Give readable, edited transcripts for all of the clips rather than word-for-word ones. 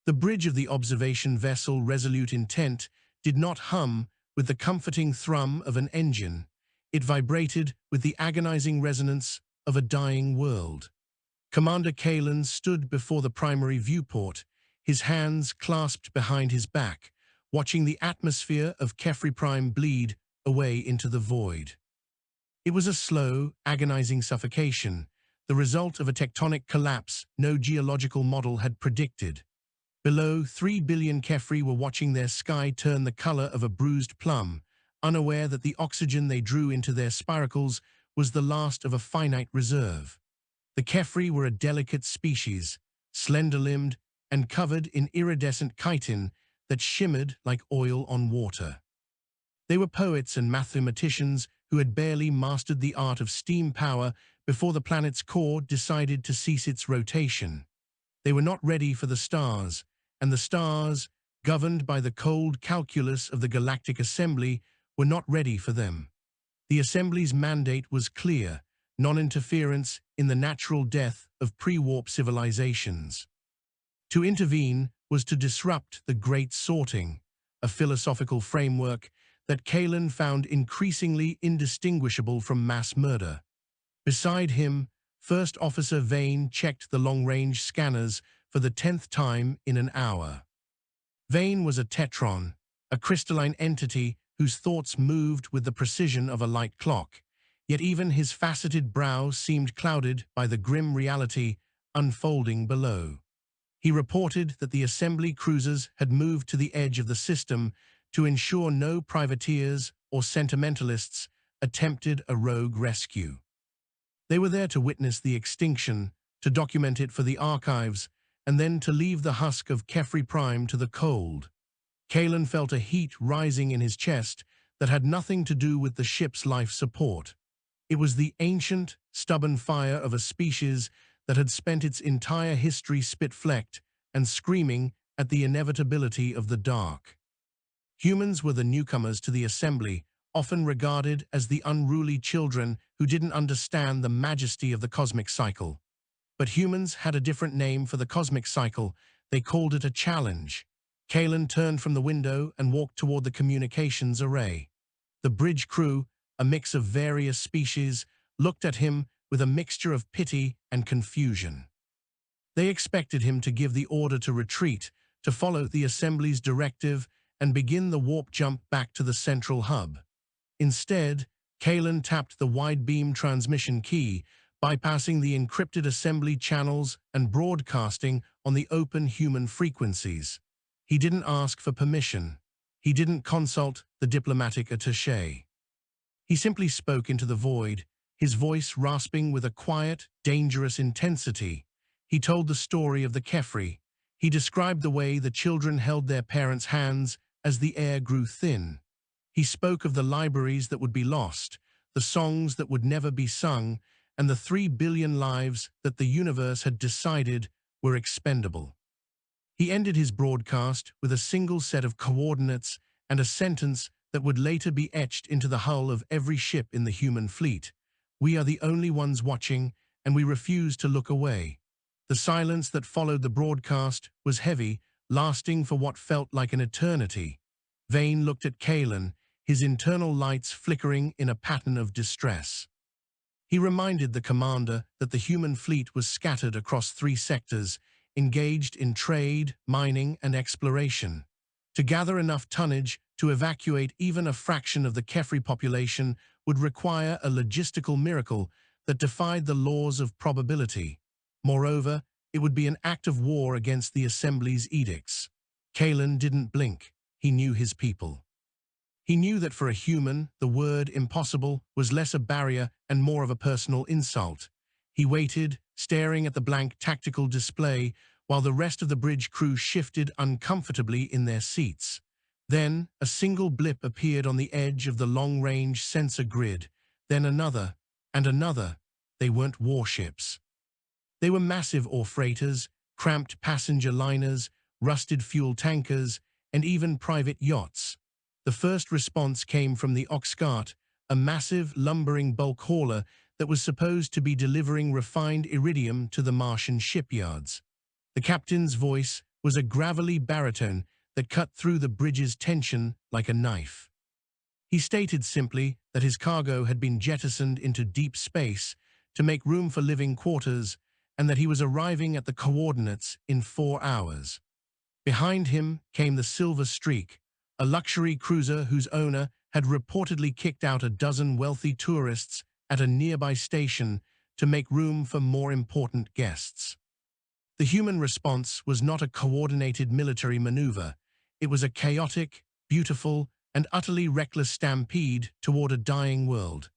The bridge of the observation vessel Resolute Intent did not hum with the comforting thrum of an engine. It vibrated with the agonizing resonance of a dying world. Commander Kalen stood before the primary viewport, his hands clasped behind his back, watching the atmosphere of Kephri Prime bleed away into the void. It was a slow, agonizing suffocation, the result of a tectonic collapse no geological model had predicted. Below, 3 billion Kephri were watching their sky turn the color of a bruised plum, unaware that the oxygen they drew into their spiracles was the last of a finite reserve. The Kephri were a delicate species, slender-limbed and covered in iridescent chitin that shimmered like oil on water. They were poets and mathematicians who had barely mastered the art of steam power before the planet's core decided to cease its rotation. They were not ready for the stars, and the stars, governed by the cold calculus of the Galactic Assembly, were not ready for them. The Assembly's mandate was clear: non-interference in the natural death of pre-warp civilizations. To intervene was to disrupt the Great Sorting, a philosophical framework that Kalen found increasingly indistinguishable from mass murder. Beside him, First Officer Vane checked the long-range scanners for the 10th time in an hour. Vane was a tetron, a crystalline entity whose thoughts moved with the precision of a light clock, yet even his faceted brow seemed clouded by the grim reality unfolding below. He reported that the Assembly cruisers had moved to the edge of the system to ensure no privateers or sentimentalists attempted a rogue rescue. They were there to witness the extinction, to document it for the archives, and then to leave the husk of Kephri Prime to the cold. Kalen felt a heat rising in his chest that had nothing to do with the ship's life support. It was the ancient, stubborn fire of a species that had spent its entire history spit-flecked and screaming at the inevitability of the dark. Humans were the newcomers to the Assembly, often regarded as the unruly children who didn't understand the majesty of the cosmic cycle. But humans had a different name for the cosmic cycle. They called it a challenge. Kalen turned from the window and walked toward the communications array. The bridge crew, a mix of various species, looked at him with a mixture of pity and confusion. They expected him to give the order to retreat, to follow the Assembly's directive, and begin the warp jump back to the central hub. Instead, Kalen tapped the wide-beam transmission key, bypassing the encrypted Assembly channels and broadcasting on the open human frequencies. He didn't ask for permission. He didn't consult the diplomatic attaché. He simply spoke into the void, his voice rasping with a quiet, dangerous intensity. He told the story of the Kephri. He described the way the children held their parents' hands as the air grew thin. He spoke of the libraries that would be lost, the songs that would never be sung, and the 3 billion lives that the universe had decided were expendable. He ended his broadcast with a single set of coordinates and a sentence that would later be etched into the hull of every ship in the human fleet. "We are the only ones watching, and we refuse to look away." The silence that followed the broadcast was heavy, lasting for what felt like an eternity. Vane looked at Kalen, his internal lights flickering in a pattern of distress. He reminded the commander that the human fleet was scattered across 3 sectors, engaged in trade, mining, and exploration. To gather enough tonnage to evacuate even a fraction of the Kephri population would require a logistical miracle that defied the laws of probability. Moreover, it would be an act of war against the Assembly's edicts. Kalen didn't blink. He knew his people. He knew that for a human, the word impossible was less a barrier and more of a personal insult. He waited, staring at the blank tactical display, while the rest of the bridge crew shifted uncomfortably in their seats. Then, a single blip appeared on the edge of the long-range sensor grid, then another, and another. They weren't warships. They were massive ore freighters, cramped passenger liners, rusted fuel tankers, and even private yachts. The first response came from the Oxcart, a massive, lumbering bulk hauler that was supposed to be delivering refined iridium to the Martian shipyards. The captain's voice was a gravelly baritone that cut through the bridge's tension like a knife. He stated simply that his cargo had been jettisoned into deep space to make room for living quarters and that he was arriving at the coordinates in 4 hours. Behind him came the Silver Streak, a luxury cruiser whose owner had reportedly kicked out a dozen wealthy tourists at a nearby station to make room for more important guests. The human response was not a coordinated military maneuver. It was a chaotic, beautiful, and utterly reckless stampede toward a dying world.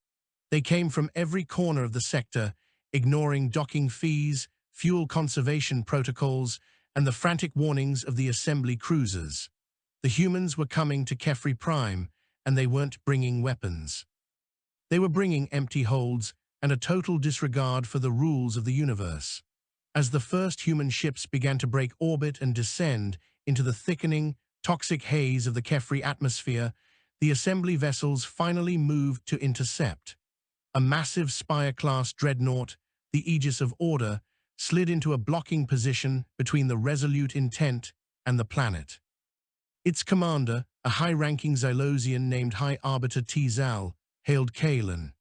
They came from every corner of the sector, ignoring docking fees, fuel conservation protocols, and the frantic warnings of the assembly cruisers. The humans were coming to Kephri Prime, and they weren't bringing weapons. They were bringing empty holds and a total disregard for the rules of the universe. As the first human ships began to break orbit and descend into the thickening, toxic haze of the Kephri atmosphere, the assembly vessels finally moved to intercept. A massive Spire-class dreadnought, the Aegis of Order, slid into a blocking position between the Resolute Intent and the planet. Its commander, a high-ranking Xylosian named High Arbiter Tizal, hailed Kalen.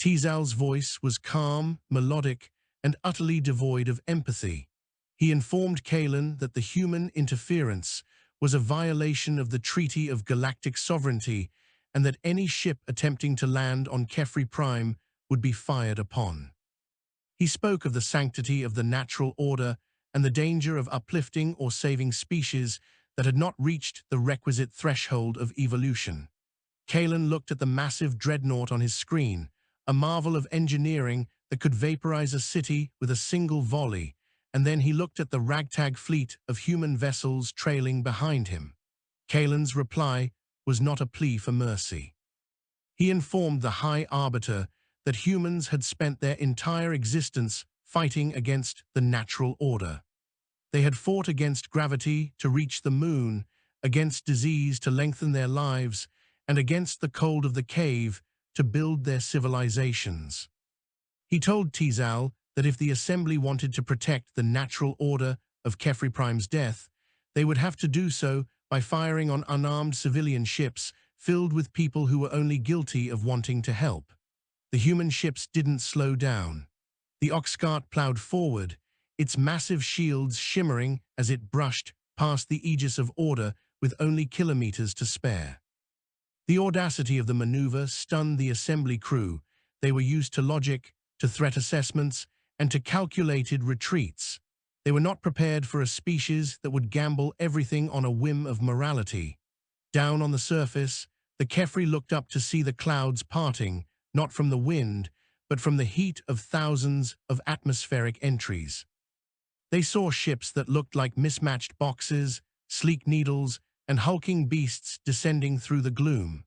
Tizal's voice was calm, melodic, and utterly devoid of empathy. He informed Kalen that the human interference was a violation of the Treaty of Galactic Sovereignty and that any ship attempting to land on Kephri Prime would be fired upon. He spoke of the sanctity of the natural order and the danger of uplifting or saving species that had not reached the requisite threshold of evolution. Kalen looked at the massive dreadnought on his screen, a marvel of engineering that could vaporize a city with a single volley, and then he looked at the ragtag fleet of human vessels trailing behind him. Kalen's reply was not a plea for mercy. He informed the High Arbiter that humans had spent their entire existence fighting against the natural order. They had fought against gravity to reach the moon, against disease to lengthen their lives, and against the cold of the cave to build their civilizations. He told Tizal that if the Assembly wanted to protect the natural order of Kephri Prime's death, they would have to do so by firing on unarmed civilian ships filled with people who were only guilty of wanting to help. The human ships didn't slow down. The Oxcart plowed forward, its massive shields shimmering as it brushed past the Aegis of Order with only kilometers to spare. The audacity of the maneuver stunned the Assembly crew. They were used to logic, to threat assessments, and to calculated retreats. They were not prepared for a species that would gamble everything on a whim of morality. Down on the surface, the Kephri looked up to see the clouds parting, not from the wind, but from the heat of thousands of atmospheric entries. They saw ships that looked like mismatched boxes, sleek needles, and hulking beasts descending through the gloom.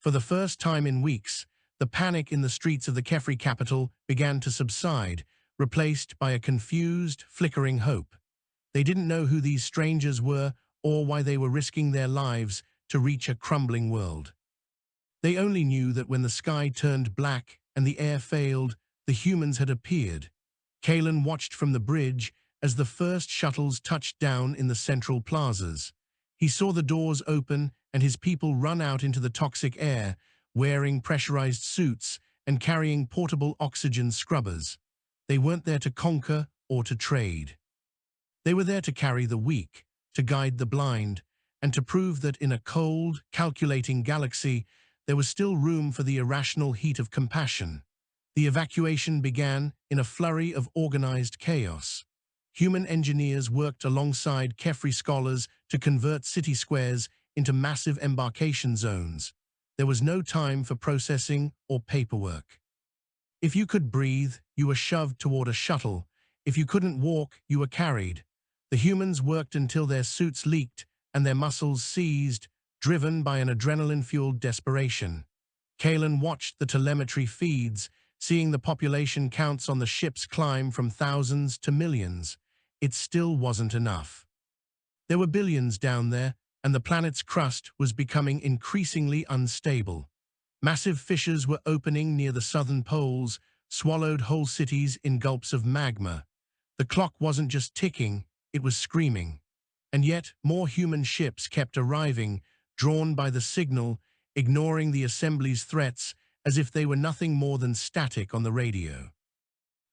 For the first time in weeks, the panic in the streets of the Kephri capital began to subside, replaced by a confused, flickering hope. They didn't know who these strangers were or why they were risking their lives to reach a crumbling world. They only knew that when the sky turned black and the air failed, the humans had appeared. Kalen watched from the bridge as the first shuttles touched down in the central plazas. He saw the doors open and his people run out into the toxic air, wearing pressurized suits and carrying portable oxygen scrubbers. They weren't there to conquer or to trade. They were there to carry the weak, to guide the blind, and to prove that in a cold, calculating galaxy, there was still room for the irrational heat of compassion. The evacuation began in a flurry of organized chaos. Human engineers worked alongside Kephri scholars to convert city squares into massive embarkation zones. There was no time for processing or paperwork. If you could breathe, you were shoved toward a shuttle. If you couldn't walk, you were carried. The humans worked until their suits leaked and their muscles seized, driven by an adrenaline-fueled desperation. Kalen watched the telemetry feeds, seeing the population counts on the ships climb from thousands to millions. It still wasn't enough. There were billions down there, and the planet's crust was becoming increasingly unstable. Massive fissures were opening near the southern poles, swallowed whole cities in gulps of magma. The clock wasn't just ticking, it was screaming. And yet, more human ships kept arriving, drawn by the signal, ignoring the assembly's threats as if they were nothing more than static on the radio.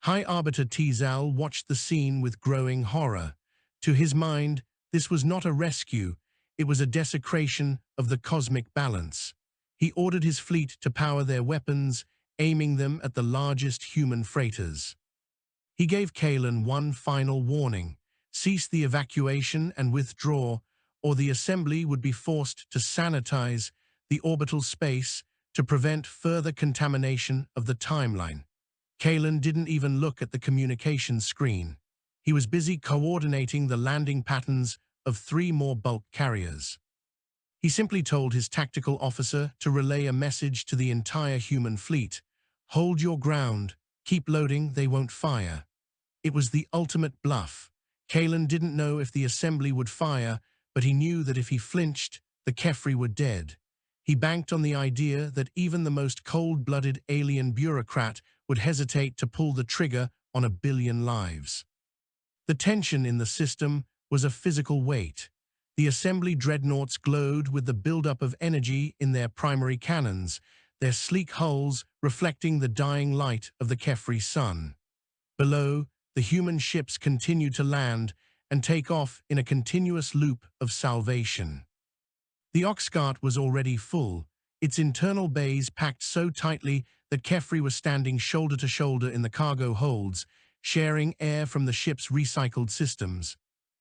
High Arbiter Tizal watched the scene with growing horror. To his mind, this was not a rescue, it was a desecration of the cosmic balance. He ordered his fleet to power their weapons, aiming them at the largest human freighters. He gave Kalen one final warning: cease the evacuation and withdraw, or the assembly would be forced to sanitize the orbital space to prevent further contamination of the timeline. Kalen didn't even look at the communication screen. He was busy coordinating the landing patterns of 3 more bulk carriers. He simply told his tactical officer to relay a message to the entire human fleet: hold your ground, keep loading, they won't fire. It was the ultimate bluff. Kalen didn't know if the assembly would fire, but he knew that if he flinched, the Kephri were dead. He banked on the idea that even the most cold-blooded alien bureaucrat would hesitate to pull the trigger on 1 billion lives. The tension in the system was a physical weight. The assembly dreadnoughts glowed with the buildup of energy in their primary cannons, their sleek hulls reflecting the dying light of the Kephri sun. Below, the human ships continued to land and take off in a continuous loop of salvation. The Oxcart was already full, its internal bays packed so tightly that Kephri was standing shoulder to shoulder in the cargo holds, sharing air from the ship's recycled systems.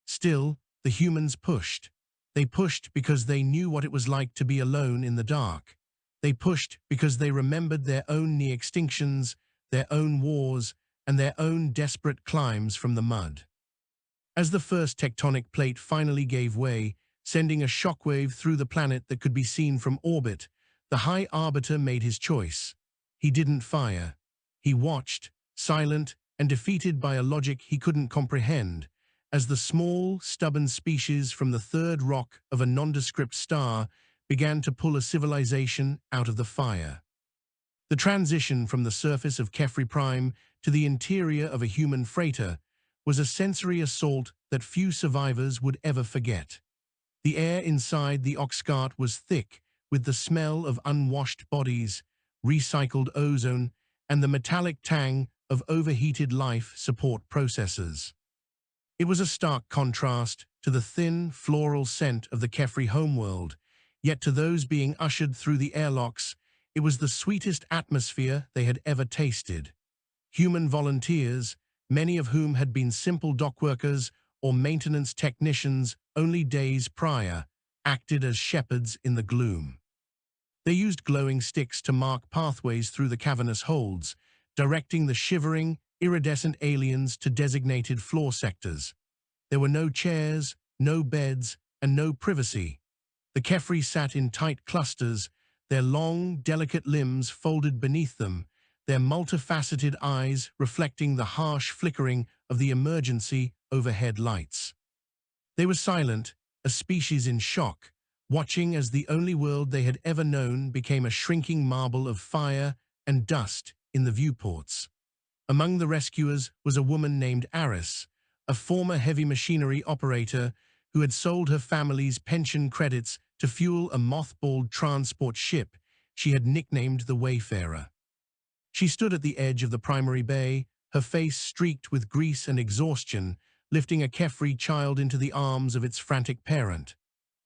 Still, the humans pushed. They pushed because they knew what it was like to be alone in the dark. They pushed because they remembered their own near-extinctions, their own wars, and their own desperate climbs from the mud. As the first tectonic plate finally gave way, sending a shockwave through the planet that could be seen from orbit, the High Arbiter made his choice. He didn't fire. He watched, silent and defeated by a logic he couldn't comprehend, as the small, stubborn species from the third rock of a nondescript star began to pull a civilization out of the fire. The transition from the surface of Kephri Prime to the interior of a human freighter was a sensory assault that few survivors would ever forget. The air inside the Oxcart was thick with the smell of unwashed bodies, recycled ozone, and the metallic tang of overheated life support processes. It was a stark contrast to the thin, floral scent of the Kephri homeworld, yet to those being ushered through the airlocks, it was the sweetest atmosphere they had ever tasted. Human volunteers, many of whom had been simple dockworkers or maintenance technicians only days prior, acted as shepherds in the gloom. They used glowing sticks to mark pathways through the cavernous holds, directing the shivering, iridescent aliens to designated floor sectors. There were no chairs, no beds, and no privacy. The Kephri sat in tight clusters, their long, delicate limbs folded beneath them, their multifaceted eyes reflecting the harsh flickering of the emergency overhead lights. They were silent, a species in shock, watching as the only world they had ever known became a shrinking marble of fire and dust in the viewports. Among the rescuers was a woman named Aris, a former heavy machinery operator who had sold her family's pension credits to fuel a mothballed transport ship she had nicknamed the Wayfarer. She stood at the edge of the primary bay, her face streaked with grease and exhaustion, lifting a Kephri child into the arms of its frantic parent.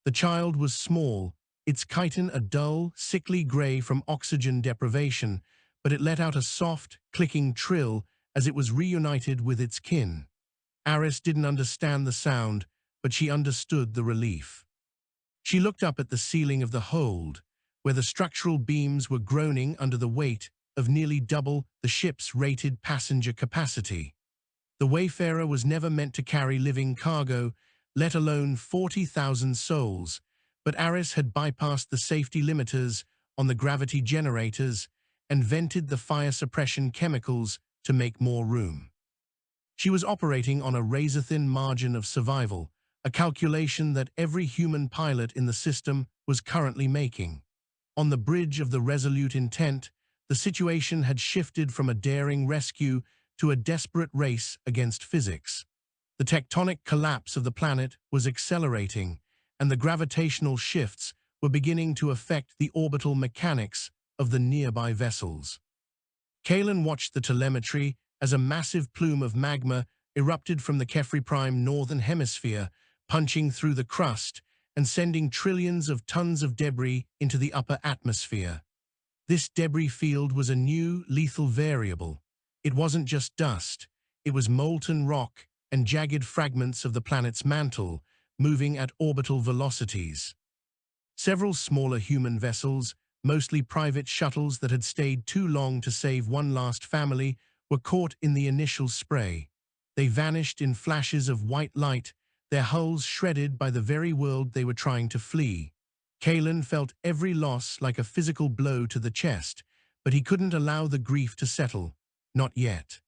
The child was small, its chitin a dull, sickly gray from oxygen deprivation, but it let out a soft, clicking trill as it was reunited with its kin. Aris didn't understand the sound, but she understood the relief. She looked up at the ceiling of the hold, where the structural beams were groaning under the weight of nearly double the ship's rated passenger capacity. The Wayfarer was never meant to carry living cargo, let alone 40,000 souls, but Aris had bypassed the safety limiters on the gravity generators and vented the fire suppression chemicals to make more room. She was operating on a razor-thin margin of survival, a calculation that every human pilot in the system was currently making. On the bridge of the Resolute Intent, the situation had shifted from a daring rescue to a desperate race against physics. The tectonic collapse of the planet was accelerating, and the gravitational shifts were beginning to affect the orbital mechanics of the nearby vessels. Kalen watched the telemetry as a massive plume of magma erupted from the Kephri Prime northern hemisphere, punching through the crust and sending trillions of tons of debris into the upper atmosphere. This debris field was a new, lethal variable. It wasn't just dust, it was molten rock and jagged fragments of the planet's mantle, moving at orbital velocities. Several smaller human vessels, mostly private shuttles that had stayed too long to save one last family, were caught in the initial spray. They vanished in flashes of white light, their hulls shredded by the very world they were trying to flee. Kalen felt every loss like a physical blow to the chest, but he couldn't allow the grief to settle. Not yet.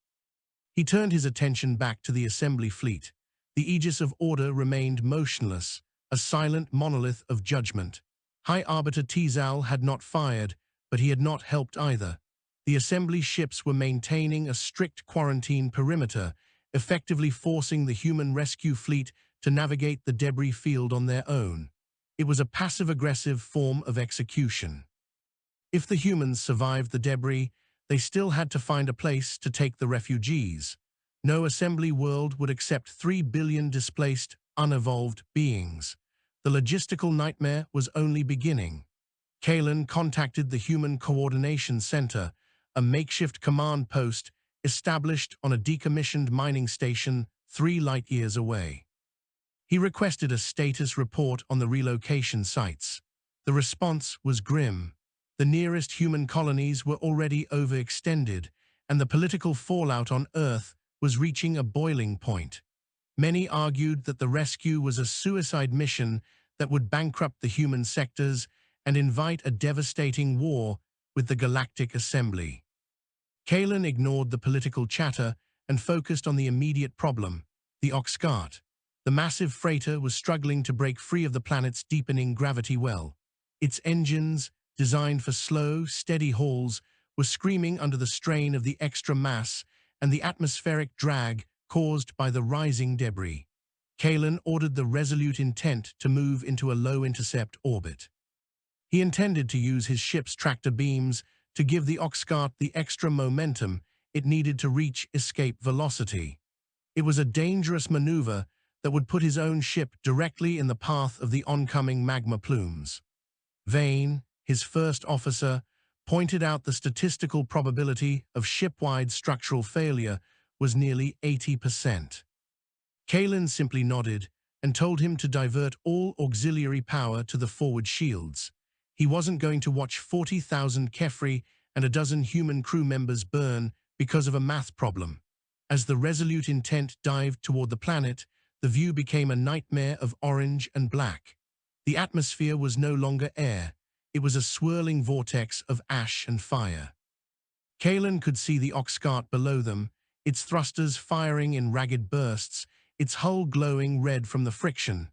He turned his attention back to the assembly fleet. The Aegis of Order remained motionless, a silent monolith of judgment. High Arbiter Tizal had not fired, but he had not helped either. The assembly ships were maintaining a strict quarantine perimeter, effectively forcing the human rescue fleet to navigate the debris field on their own. It was a passive-aggressive form of execution. If the humans survived the debris, they still had to find a place to take the refugees. No assembly world would accept 3 billion displaced, unevolved beings. The logistical nightmare was only beginning. Kalen contacted the Human Coordination Center, a makeshift command post established on a decommissioned mining station 3 light-years away. He requested a status report on the relocation sites. The response was grim. The nearest human colonies were already overextended, and the political fallout on Earth was reaching a boiling point. Many argued that the rescue was a suicide mission that would bankrupt the human sectors and invite a devastating war with the Galactic Assembly. Kalen ignored the political chatter and focused on the immediate problem, the Oxcart. The massive freighter was struggling to break free of the planet's deepening gravity well. Its engines, designed for slow, steady hauls, were screaming under the strain of the extra mass and the atmospheric drag caused by the rising debris. Kalen ordered the Resolute Intent to move into a low-intercept orbit. He intended to use his ship's tractor beams to give the Oxcart the extra momentum it needed to reach escape velocity. It was a dangerous maneuver that would put his own ship directly in the path of the oncoming magma plumes. Vane, his first officer, pointed out the statistical probability of ship-wide structural failure was nearly 80%. Kalen simply nodded and told him to divert all auxiliary power to the forward shields. He wasn't going to watch 40,000 Kephri and a dozen human crew members burn because of a math problem. As the Resolute Intent dived toward the planet, the view became a nightmare of orange and black. The atmosphere was no longer air. It was a swirling vortex of ash and fire. Kalen could see the Oxcart below them, its thrusters firing in ragged bursts, its hull glowing red from the friction.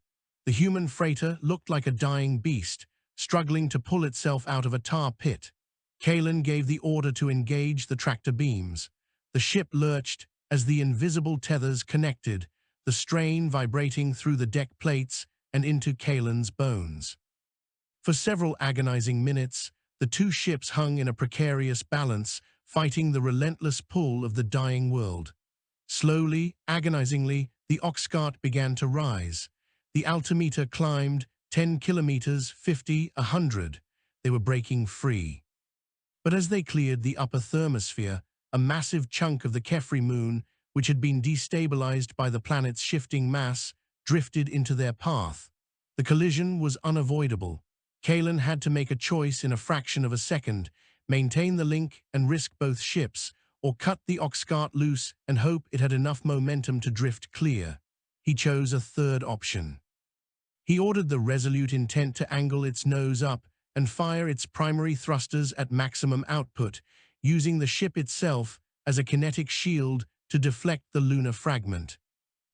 The human freighter looked like a dying beast, struggling to pull itself out of a tar pit. Kalen gave the order to engage the tractor beams. The ship lurched as the invisible tethers connected, the strain vibrating through the deck plates and into Kalen's bones. For several agonizing minutes, the two ships hung in a precarious balance, fighting the relentless pull of the dying world. Slowly, agonizingly, the Oxcart began to rise. The altimeter climbed 10 kilometers, 50, 100. They were breaking free. But as they cleared the upper thermosphere, a massive chunk of the Kephri moon, which had been destabilized by the planet's shifting mass, drifted into their path. The collision was unavoidable. Kalen had to make a choice in a fraction of a second, maintain the link and risk both ships, or cut the Oxcart loose and hope it had enough momentum to drift clear. He chose a third option. He ordered the Resolute Intent to angle its nose up and fire its primary thrusters at maximum output, using the ship itself as a kinetic shield to deflect the lunar fragment.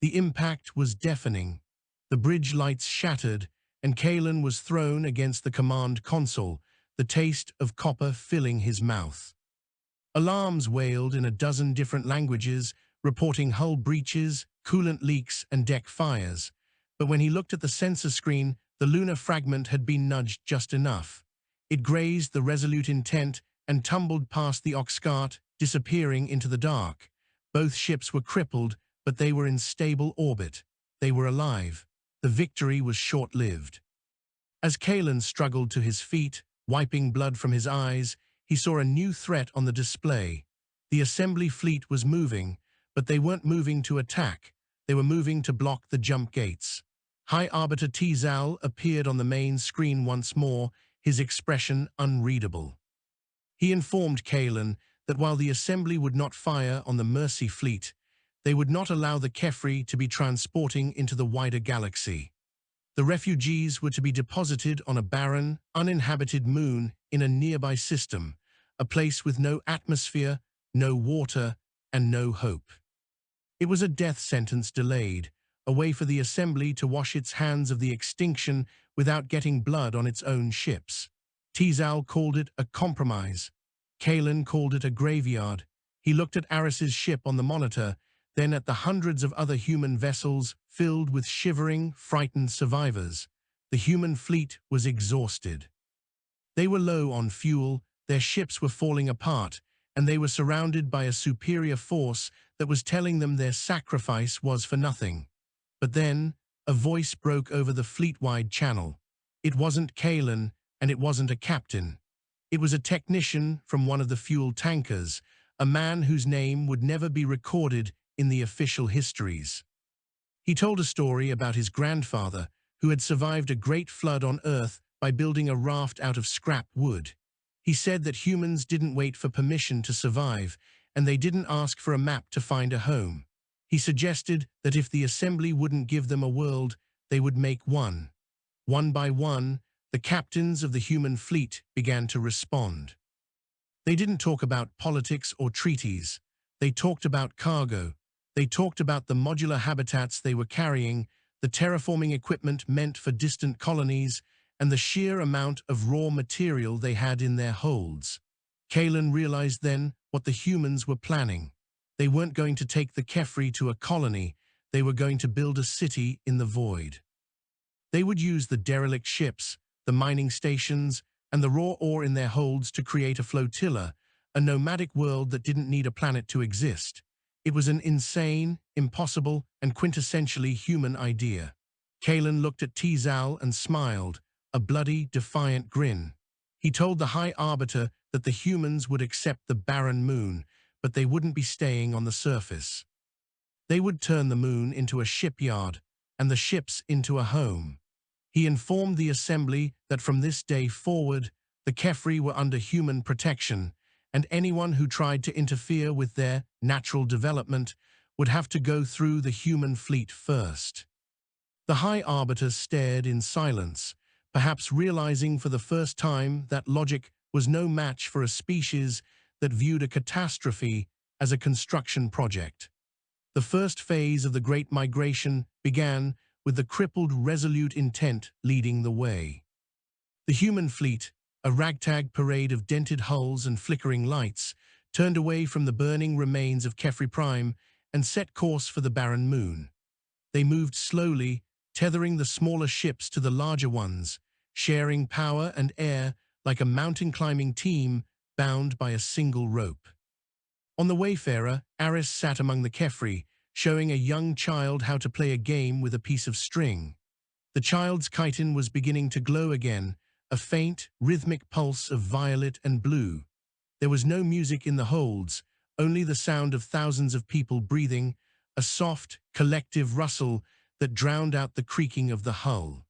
The impact was deafening. The bridge lights shattered, and Kalen was thrown against the command console, the taste of copper filling his mouth. Alarms wailed in a dozen different languages, reporting hull breaches, coolant leaks, and deck fires. But when he looked at the sensor screen, the lunar fragment had been nudged just enough. It grazed the Resolute Intent and tumbled past the Oxcart, disappearing into the dark. Both ships were crippled, but they were in stable orbit. They were alive. The victory was short-lived. As Kalen struggled to his feet, wiping blood from his eyes, he saw a new threat on the display. The assembly fleet was moving, but they weren't moving to attack. They were moving to block the jump gates. High Arbiter Tizal appeared on the main screen once more, his expression unreadable. He informed Kalen that while the assembly would not fire on the Mercy fleet, they would not allow the Kephri to be transporting into the wider galaxy. The refugees were to be deposited on a barren, uninhabited moon in a nearby system, a place with no atmosphere, no water, and no hope. It was a death sentence delayed, a way for the assembly to wash its hands of the extinction without getting blood on its own ships. Tizal called it a compromise. Kalen called it a graveyard. He looked at Aris's ship on the monitor, then at the hundreds of other human vessels filled with shivering, frightened survivors. The human fleet was exhausted. They were low on fuel, their ships were falling apart, and they were surrounded by a superior force that was telling them their sacrifice was for nothing. But then, a voice broke over the fleet-wide channel. It wasn't Kalen, and it wasn't a captain. It was a technician from one of the fuel tankers, a man whose name would never be recorded in the official histories. He told a story about his grandfather, who had survived a great flood on Earth by building a raft out of scrap wood. He said that humans didn't wait for permission to survive, and they didn't ask for a map to find a home. He suggested that if the assembly wouldn't give them a world, they would make one. One by one, the captains of the human fleet began to respond. They didn't talk about politics or treaties. They talked about cargo. They talked about the modular habitats they were carrying, the terraforming equipment meant for distant colonies, and the sheer amount of raw material they had in their holds. Kalen realized then what the humans were planning. They weren't going to take the Kephri to a colony, they were going to build a city in the void. They would use the derelict ships, the mining stations, and the raw ore in their holds to create a flotilla, a nomadic world that didn't need a planet to exist. It was an insane, impossible, and quintessentially human idea. Kalen looked at Tizal and smiled, a bloody, defiant grin. He told the High Arbiter that the humans would accept the barren moon, but they wouldn't be staying on the surface. They would turn the moon into a shipyard, and the ships into a home. He informed the assembly that from this day forward, the Kephri were under human protection, and anyone who tried to interfere with their natural development would have to go through the human fleet first. The High Arbiter stared in silence, perhaps realizing for the first time that logic was no match for a species that viewed a catastrophe as a construction project. The first phase of the Great Migration began with the crippled Resolute Intent leading the way. The human fleet, a ragtag parade of dented hulls and flickering lights, turned away from the burning remains of Kephri Prime and set course for the barren moon. They moved slowly, tethering the smaller ships to the larger ones, sharing power and air like a mountain-climbing team bound by a single rope. On the Wayfarer, Aris sat among the Kephri, showing a young child how to play a game with a piece of string. The child's chitin was beginning to glow again, a faint, rhythmic pulse of violet and blue. There was no music in the holds, only the sound of thousands of people breathing, a soft, collective rustle that drowned out the creaking of the hull.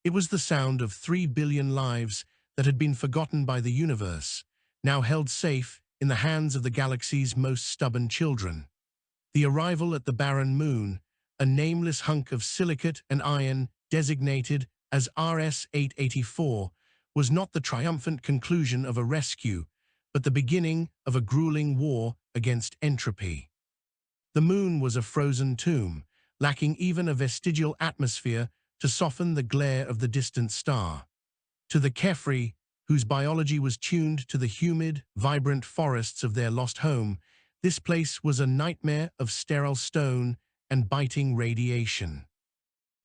It was the sound of 3 billion lives that had been forgotten by the universe, now held safe in the hands of the galaxy's most stubborn children. The arrival at the barren moon, a nameless hunk of silicate and iron designated as RS-884, was not the triumphant conclusion of a rescue, but the beginning of a grueling war against entropy. The moon was a frozen tomb, lacking even a vestigial atmosphere to soften the glare of the distant star. To the Kephri, whose biology was tuned to the humid, vibrant forests of their lost home, This place was a nightmare of sterile stone and biting radiation.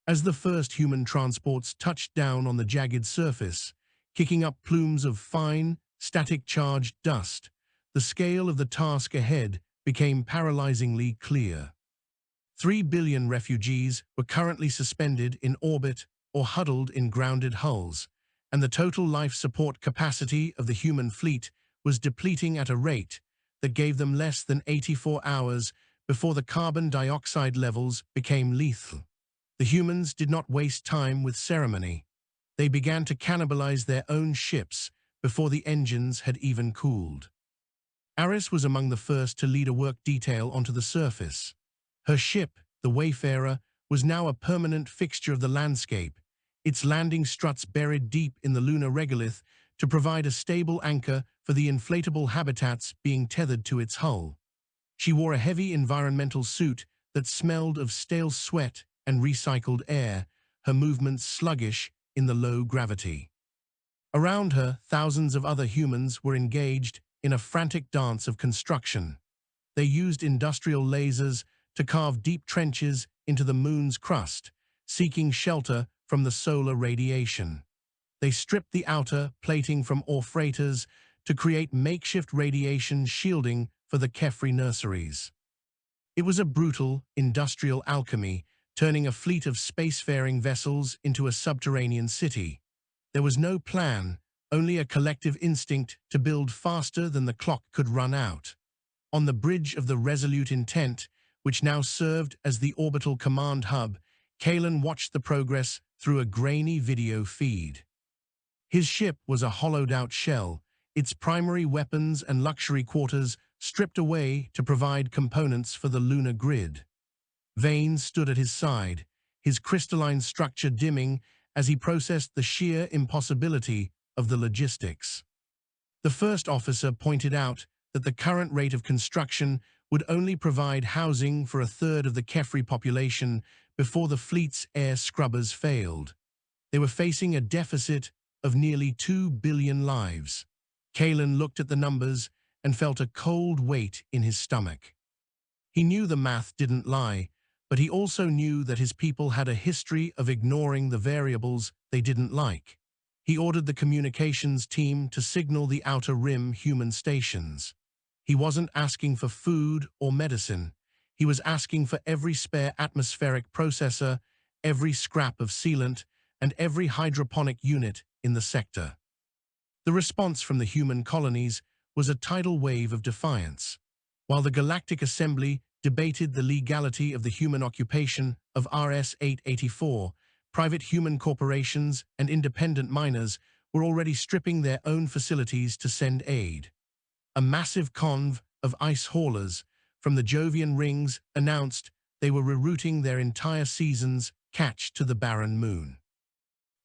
As the first human transports touched down on the jagged surface, kicking up plumes of fine, static-charged dust, the scale of the task ahead became paralyzingly clear. 3 billion refugees were currently suspended in orbit or huddled in grounded hulls, and the total life support capacity of the human fleet was depleting at a rate that gave them less than 84 hours before the carbon dioxide levels became lethal. The humans did not waste time with ceremony. They began to cannibalize their own ships before the engines had even cooled. Aris was among the first to lead a work detail onto the surface. Her ship, the Wayfarer, was now a permanent fixture of the landscape, its landing struts buried deep in the lunar regolith to provide a stable anchor for the inflatable habitats being tethered to its hull. She wore a heavy environmental suit that smelled of stale sweat and recycled air, her movements sluggish in the low gravity. Around her, thousands of other humans were engaged in a frantic dance of construction. They used industrial lasers to carve deep trenches into the moon's crust, seeking shelter from the solar radiation. They stripped the outer plating from ore freighters to create makeshift radiation shielding for the Kephri nurseries. It was a brutal, industrial alchemy, turning a fleet of spacefaring vessels into a subterranean city. There was no plan, only a collective instinct to build faster than the clock could run out. On the bridge of the Resolute Intent, which now served as the orbital command hub, Kalen watched the progress through a grainy video feed. His ship was a hollowed-out shell, its primary weapons and luxury quarters stripped away to provide components for the lunar grid. Vane stood at his side, his crystalline structure dimming as he processed the sheer impossibility of the logistics. The first officer pointed out that the current rate of construction would only provide housing for a third of the Kephri population before the fleet's air scrubbers failed. They were facing a deficit of nearly 2 billion lives. Kalen looked at the numbers and felt a cold weight in his stomach. He knew the math didn't lie, but he also knew that his people had a history of ignoring the variables they didn't like. He ordered the communications team to signal the Outer Rim human stations. He wasn't asking for food or medicine. He was asking for every spare atmospheric processor, every scrap of sealant, and every hydroponic unit in the sector. The response from the human colonies was a tidal wave of defiance. While the Galactic Assembly debated the legality of the human occupation of RS-884, private human corporations and independent miners were already stripping their own facilities to send aid. A massive convoy of ice haulers from the Jovian rings announced they were rerouting their entire season's catch to the barren moon.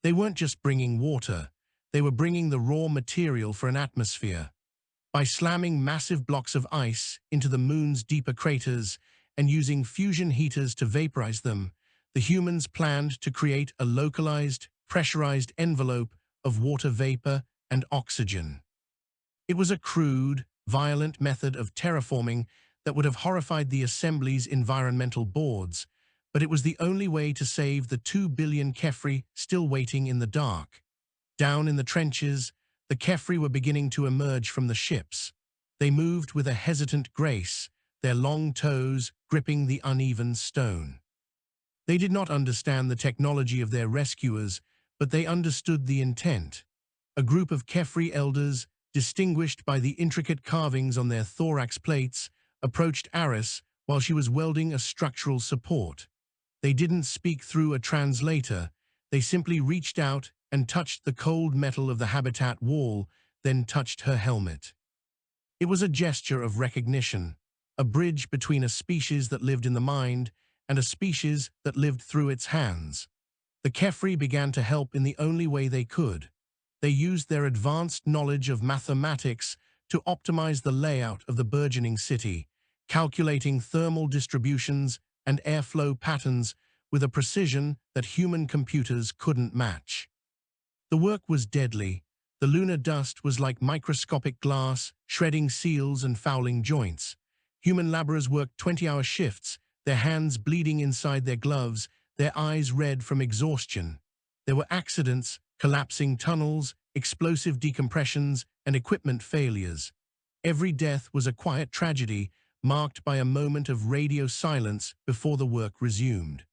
They weren't just bringing water, they were bringing the raw material for an atmosphere. By slamming massive blocks of ice into the moon's deeper craters and using fusion heaters to vaporize them, the humans planned to create a localized, pressurized envelope of water vapor and oxygen. It was a crude, violent method of terraforming that would have horrified the Assembly's environmental boards, but it was the only way to save the 2 billion Kephri still waiting in the dark. Down in the trenches, the Kephri were beginning to emerge from the ships. They moved with a hesitant grace, their long toes gripping the uneven stone. They did not understand the technology of their rescuers, but they understood the intent. A group of Kephri elders, distinguished by the intricate carvings on their thorax plates, approached Aris while she was welding a structural support. They didn't speak through a translator. They simply reached out and touched the cold metal of the habitat wall, then touched her helmet. It was a gesture of recognition, a bridge between a species that lived in the mind and a species that lived through its hands. The Kephri began to help in the only way they could. They used their advanced knowledge of mathematics to optimize the layout of the burgeoning city, calculating thermal distributions and airflow patterns with a precision that human computers couldn't match. The work was deadly. The lunar dust was like microscopic glass, shredding seals and fouling joints. Human laborers worked 20-hour shifts, their hands bleeding inside their gloves, their eyes red from exhaustion. There were accidents, collapsing tunnels, explosive decompressions, and equipment failures. Every death was a quiet tragedy, marked by a moment of radio silence before the work resumed.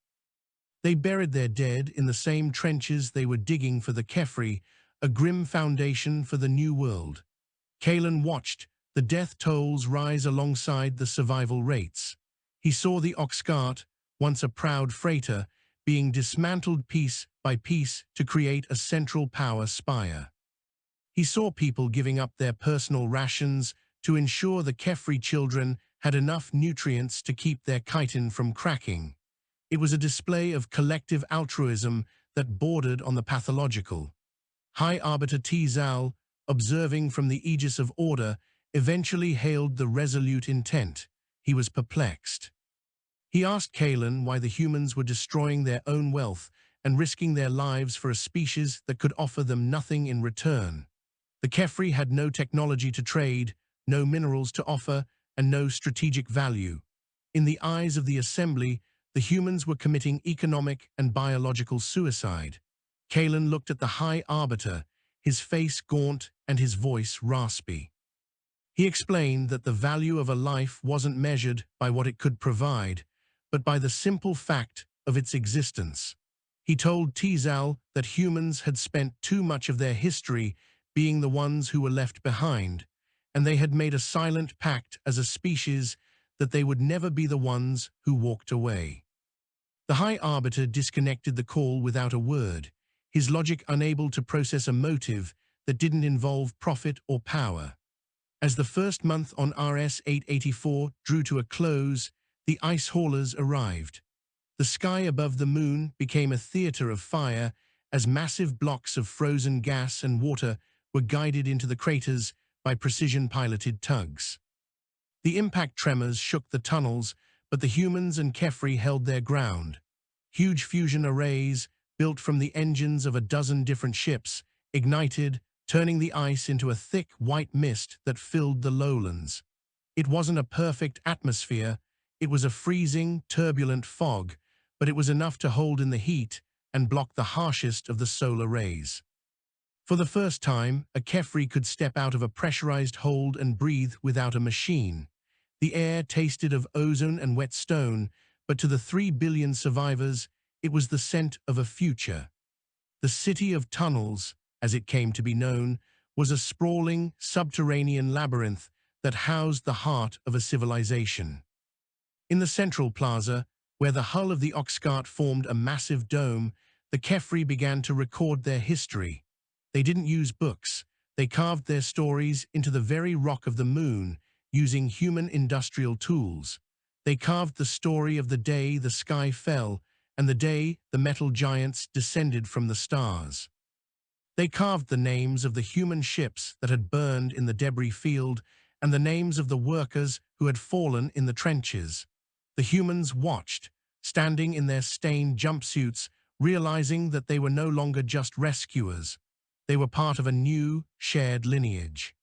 They buried their dead in the same trenches they were digging for the Kephri, a grim foundation for the new world. Kalen watched the death tolls rise alongside the survival rates. He saw the Oxcart, once a proud freighter, being dismantled piece by piece to create a central power spire. He saw people giving up their personal rations to ensure the Kephri children had enough nutrients to keep their chitin from cracking. It was a display of collective altruism that bordered on the pathological. High Arbiter T-Zal, observing from the aegis of order, eventually hailed the resolute intent. He was perplexed. He asked Kalen why the humans were destroying their own wealth and risking their lives for a species that could offer them nothing in return. The Kephri had no technology to trade, no minerals to offer, and no strategic value. In the eyes of the Assembly, the humans were committing economic and biological suicide. Kalen looked at the High Arbiter, his face gaunt and his voice raspy. He explained that the value of a life wasn't measured by what it could provide, but by the simple fact of its existence. He told T-Zal that humans had spent too much of their history being the ones who were left behind, and they had made a silent pact as a species that they would never be the ones who walked away. The High Arbiter disconnected the call without a word, his logic unable to process a motive that didn't involve profit or power. As the first month on RS-884 drew to a close, the ice haulers arrived. The sky above the moon became a theater of fire as massive blocks of frozen gas and water were guided into the craters by precision-piloted tugs. The impact tremors shook the tunnels, but the humans and Kephri held their ground. Huge fusion arrays, built from the engines of a dozen different ships, ignited, turning the ice into a thick white mist that filled the lowlands. It wasn't a perfect atmosphere, it was a freezing, turbulent fog, but it was enough to hold in the heat and block the harshest of the solar rays. For the first time, a Kephri could step out of a pressurized hold and breathe without a machine. The air tasted of ozone and wet stone, but to the 3 billion survivors, it was the scent of a future. The City of Tunnels, as it came to be known, was a sprawling, subterranean labyrinth that housed the heart of a civilization. In the central plaza, where the hull of the Oxcart formed a massive dome, the Kephri began to record their history. They didn't use books. They carved their stories into the very rock of the moon, using human industrial tools. They carved the story of the day the sky fell and the day the metal giants descended from the stars. They carved the names of the human ships that had burned in the debris field and the names of the workers who had fallen in the trenches. The humans watched, standing in their stained jumpsuits, realizing that they were no longer just rescuers. They were part of a new, shared lineage.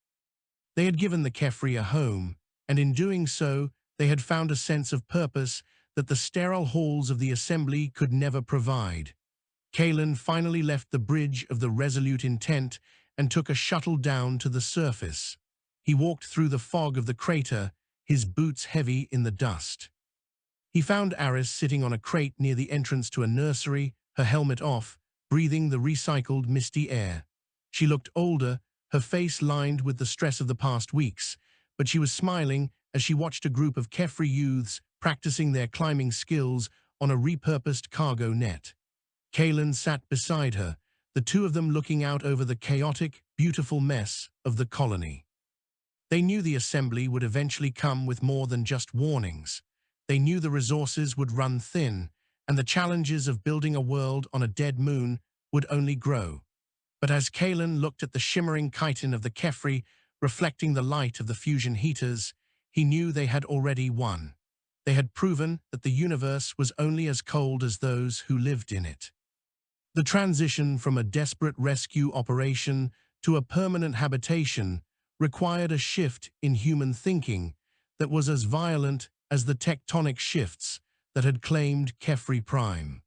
They had given the Kephri a home, and in doing so, they had found a sense of purpose that the sterile halls of the Assembly could never provide. Kalen finally left the bridge of the resolute intent and took a shuttle down to the surface. He walked through the fog of the crater, his boots heavy in the dust. He found Aris sitting on a crate near the entrance to a nursery, her helmet off, breathing the recycled misty air. She looked older, her face lined with the stress of the past weeks, but she was smiling as she watched a group of Kephri youths practicing their climbing skills on a repurposed cargo net. Kalen sat beside her, the two of them looking out over the chaotic, beautiful mess of the colony. They knew the Assembly would eventually come with more than just warnings. They knew the resources would run thin, and the challenges of building a world on a dead moon would only grow. But as Kalen looked at the shimmering chitin of the Kephri, reflecting the light of the fusion heaters, he knew they had already won. They had proven that the universe was only as cold as those who lived in it. The transition from a desperate rescue operation to a permanent habitation required a shift in human thinking that was as violent as the tectonic shifts that had claimed Kephri Prime.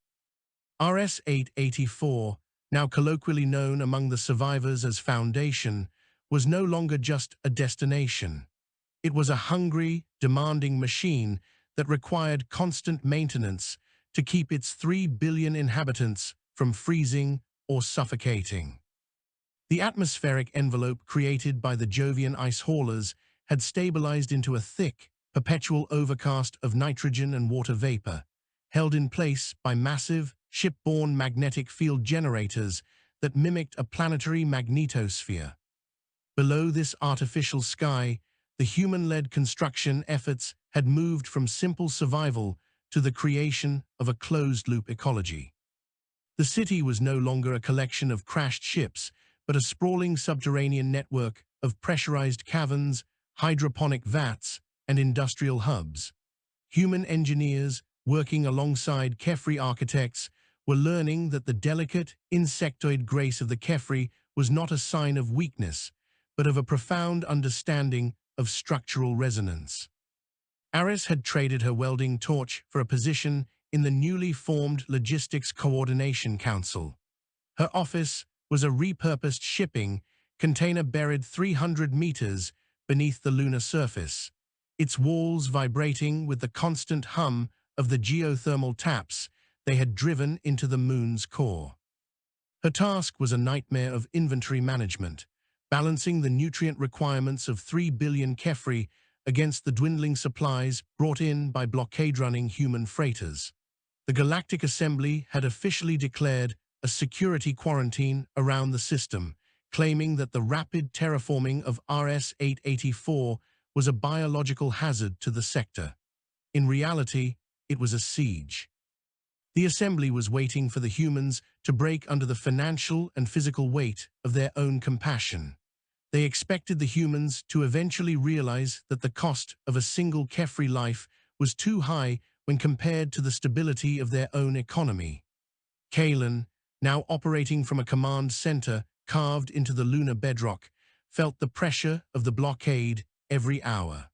RS-884, now colloquially known among the survivors as Foundation, was no longer just a destination. It was a hungry, demanding machine that required constant maintenance to keep its 3 billion inhabitants from freezing or suffocating. The atmospheric envelope created by the Jovian ice haulers had stabilized into a thick, perpetual overcast of nitrogen and water vapor, held in place by massive, shipborne magnetic field generators that mimicked a planetary magnetosphere. Below this artificial sky, the human-led construction efforts had moved from simple survival to the creation of a closed-loop ecology. The city was no longer a collection of crashed ships, but a sprawling subterranean network of pressurized caverns, hydroponic vats, and industrial hubs. Human engineers, working alongside Kephri architects, were learning that the delicate, insectoid grace of the Kephri was not a sign of weakness, but of a profound understanding of structural resonance. Aris had traded her welding torch for a position in the newly formed Logistics Coordination Council. Her office was a repurposed shipping container buried 300 meters beneath the lunar surface, its walls vibrating with the constant hum of the geothermal taps they had driven into the moon's core. Her task was a nightmare of inventory management, balancing the nutrient requirements of 3 billion Kephri against the dwindling supplies brought in by blockade-running human freighters. The Galactic Assembly had officially declared a security quarantine around the system, claiming that the rapid terraforming of RS-884 was a biological hazard to the sector. In reality, it was a siege. The Assembly was waiting for the humans to break under the financial and physical weight of their own compassion. They expected the humans to eventually realize that the cost of a single Kephri life was too high when compared to the stability of their own economy. Kalen, now operating from a command center carved into the lunar bedrock, felt the pressure of the blockade every hour.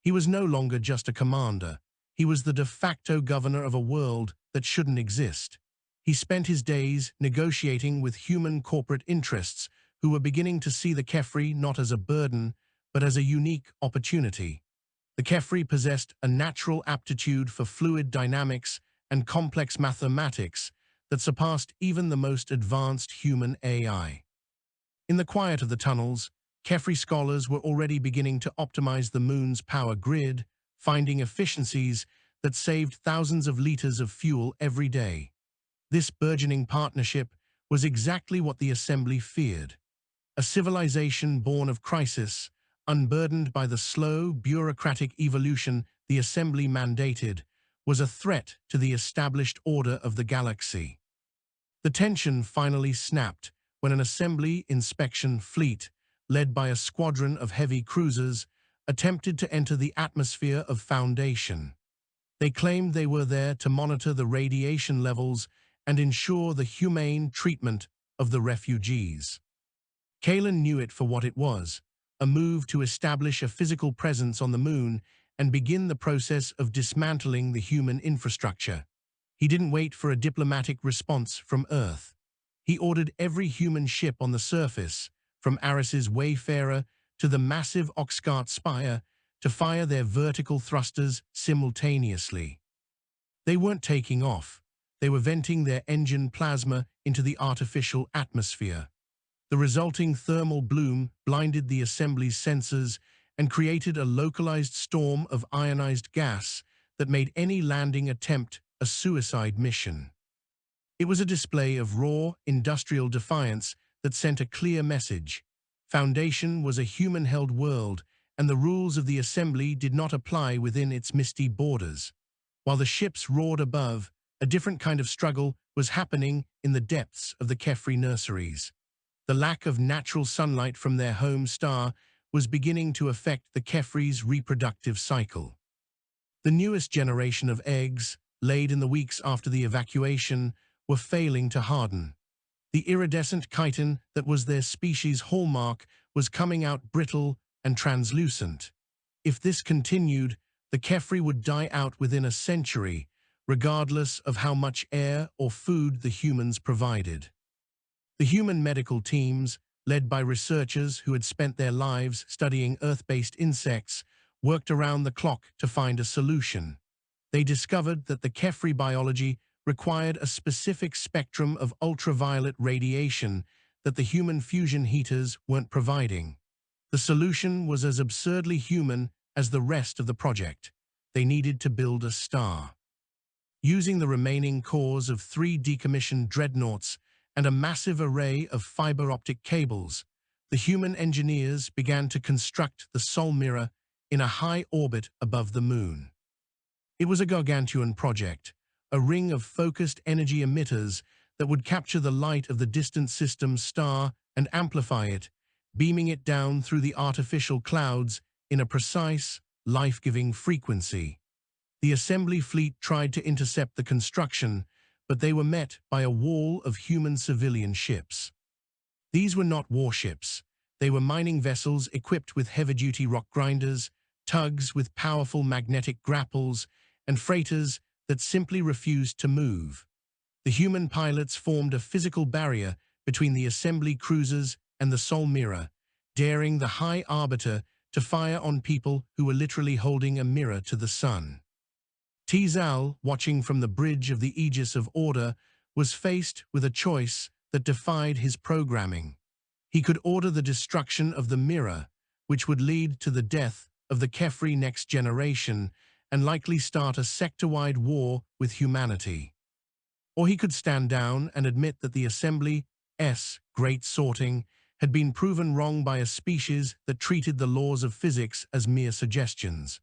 He was no longer just a commander. He was the de facto governor of a world that shouldn't exist. He spent his days negotiating with human corporate interests who were beginning to see the Kephri not as a burden, but as a unique opportunity. The Kephri possessed a natural aptitude for fluid dynamics and complex mathematics that surpassed even the most advanced human AI. In the quiet of the tunnels, Kephri scholars were already beginning to optimize the moon's power grid, finding efficiencies that saved thousands of liters of fuel every day. This burgeoning partnership was exactly what the Assembly feared. A civilization born of crisis, unburdened by the slow, bureaucratic evolution the Assembly mandated, was a threat to the established order of the galaxy. The tension finally snapped when an Assembly inspection fleet, led by a squadron of heavy cruisers, attempted to enter the atmosphere of Foundation. They claimed they were there to monitor the radiation levels and ensure the humane treatment of the refugees. Kalen knew it for what it was, a move to establish a physical presence on the moon and begin the process of dismantling the human infrastructure. He didn't wait for a diplomatic response from Earth. He ordered every human ship on the surface, from Aris's Wayfarer to the massive Oxcart Spire, to fire their vertical thrusters simultaneously. They weren't taking off. They were venting their engine plasma into the artificial atmosphere. The resulting thermal bloom blinded the Assembly's sensors and created a localized storm of ionized gas that made any landing attempt a suicide mission. It was a display of raw, industrial defiance that sent a clear message. Foundation was a human-held world, and the rules of the Assembly did not apply within its misty borders. While the ships roared above, a different kind of struggle was happening in the depths of the Kephri nurseries. The lack of natural sunlight from their home star was beginning to affect the Kephri's reproductive cycle. The newest generation of eggs, laid in the weeks after the evacuation, were failing to harden. The iridescent chitin that was their species' hallmark was coming out brittle and translucent. If this continued, the Kephri would die out within a century, regardless of how much air or food the humans provided. The human medical teams, led by researchers who had spent their lives studying Earth-based insects, worked around the clock to find a solution. They discovered that the Kephri biology required a specific spectrum of ultraviolet radiation that the human fusion heaters weren't providing. The solution was as absurdly human as the rest of the project. They needed to build a star. Using the remaining cores of 3 decommissioned dreadnoughts and a massive array of fiber optic cables, the human engineers began to construct the Sol Mirror in a high orbit above the moon. It was a gargantuan project, a ring of focused energy emitters that would capture the light of the distant system's star and amplify it, beaming it down through the artificial clouds in a precise, life-giving frequency. The assembly fleet tried to intercept the construction, but they were met by a wall of human civilian ships. These were not warships. They were mining vessels equipped with heavy-duty rock grinders, tugs with powerful magnetic grapples, and freighters that simply refused to move. The human pilots formed a physical barrier between the assembly cruisers and the Sol Mirror, daring the High Arbiter to fire on people who were literally holding a mirror to the sun. Tizal, watching from the bridge of the Aegis of Order, was faced with a choice that defied his programming. He could order the destruction of the mirror, which would lead to the death of the Kephri next generation and likely start a sector-wide war with humanity. Or he could stand down and admit that the Assembly's great sorting had been proven wrong by a species that treated the laws of physics as mere suggestions.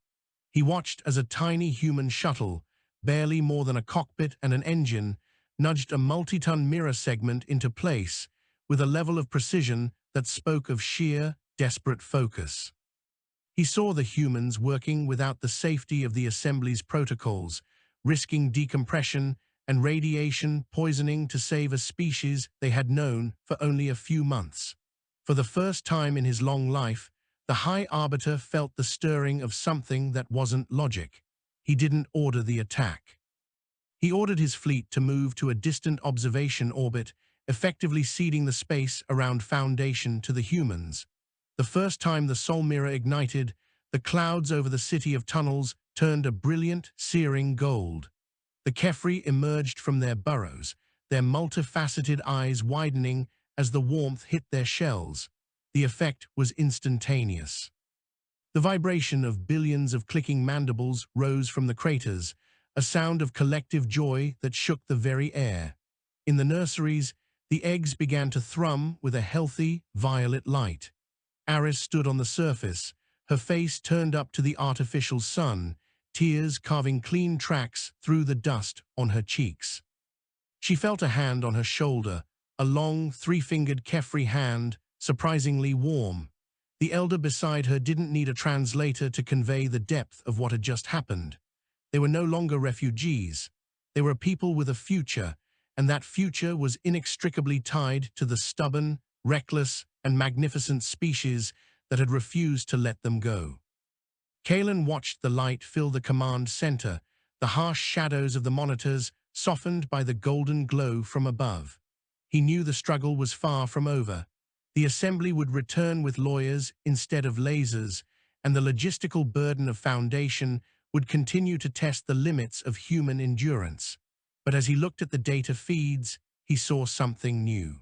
He watched as a tiny human shuttle, barely more than a cockpit and an engine, nudged a multi-ton mirror segment into place with a level of precision that spoke of sheer, desperate focus. He saw the humans working without the safety of the Assembly's protocols, risking decompression and radiation poisoning to save a species they had known for only a few months. For the first time in his long life, the High Arbiter felt the stirring of something that wasn't logic. He didn't order the attack. He ordered his fleet to move to a distant observation orbit, effectively ceding the space around Foundation to the humans. The first time the Sol Mirror ignited, the clouds over the city of tunnels turned a brilliant, searing gold. The Kephri emerged from their burrows, their multifaceted eyes widening as the warmth hit their shells. The effect was instantaneous. The vibration of billions of clicking mandibles rose from the craters, a sound of collective joy that shook the very air. In the nurseries, the eggs began to thrum with a healthy, violet light. Aris stood on the surface, her face turned up to the artificial sun, tears carving clean tracks through the dust on her cheeks. She felt a hand on her shoulder, a long, 3-fingered Kephri hand, surprisingly warm. The elder beside her didn't need a translator to convey the depth of what had just happened. They were no longer refugees. They were people with a future, and that future was inextricably tied to the stubborn, reckless, and magnificent species that had refused to let them go. Kalen watched the light fill the command center, the harsh shadows of the monitors softened by the golden glow from above. He knew the struggle was far from over. The assembly would return with lawyers instead of lasers, and the logistical burden of Foundation would continue to test the limits of human endurance. But as he looked at the data feeds, he saw something new.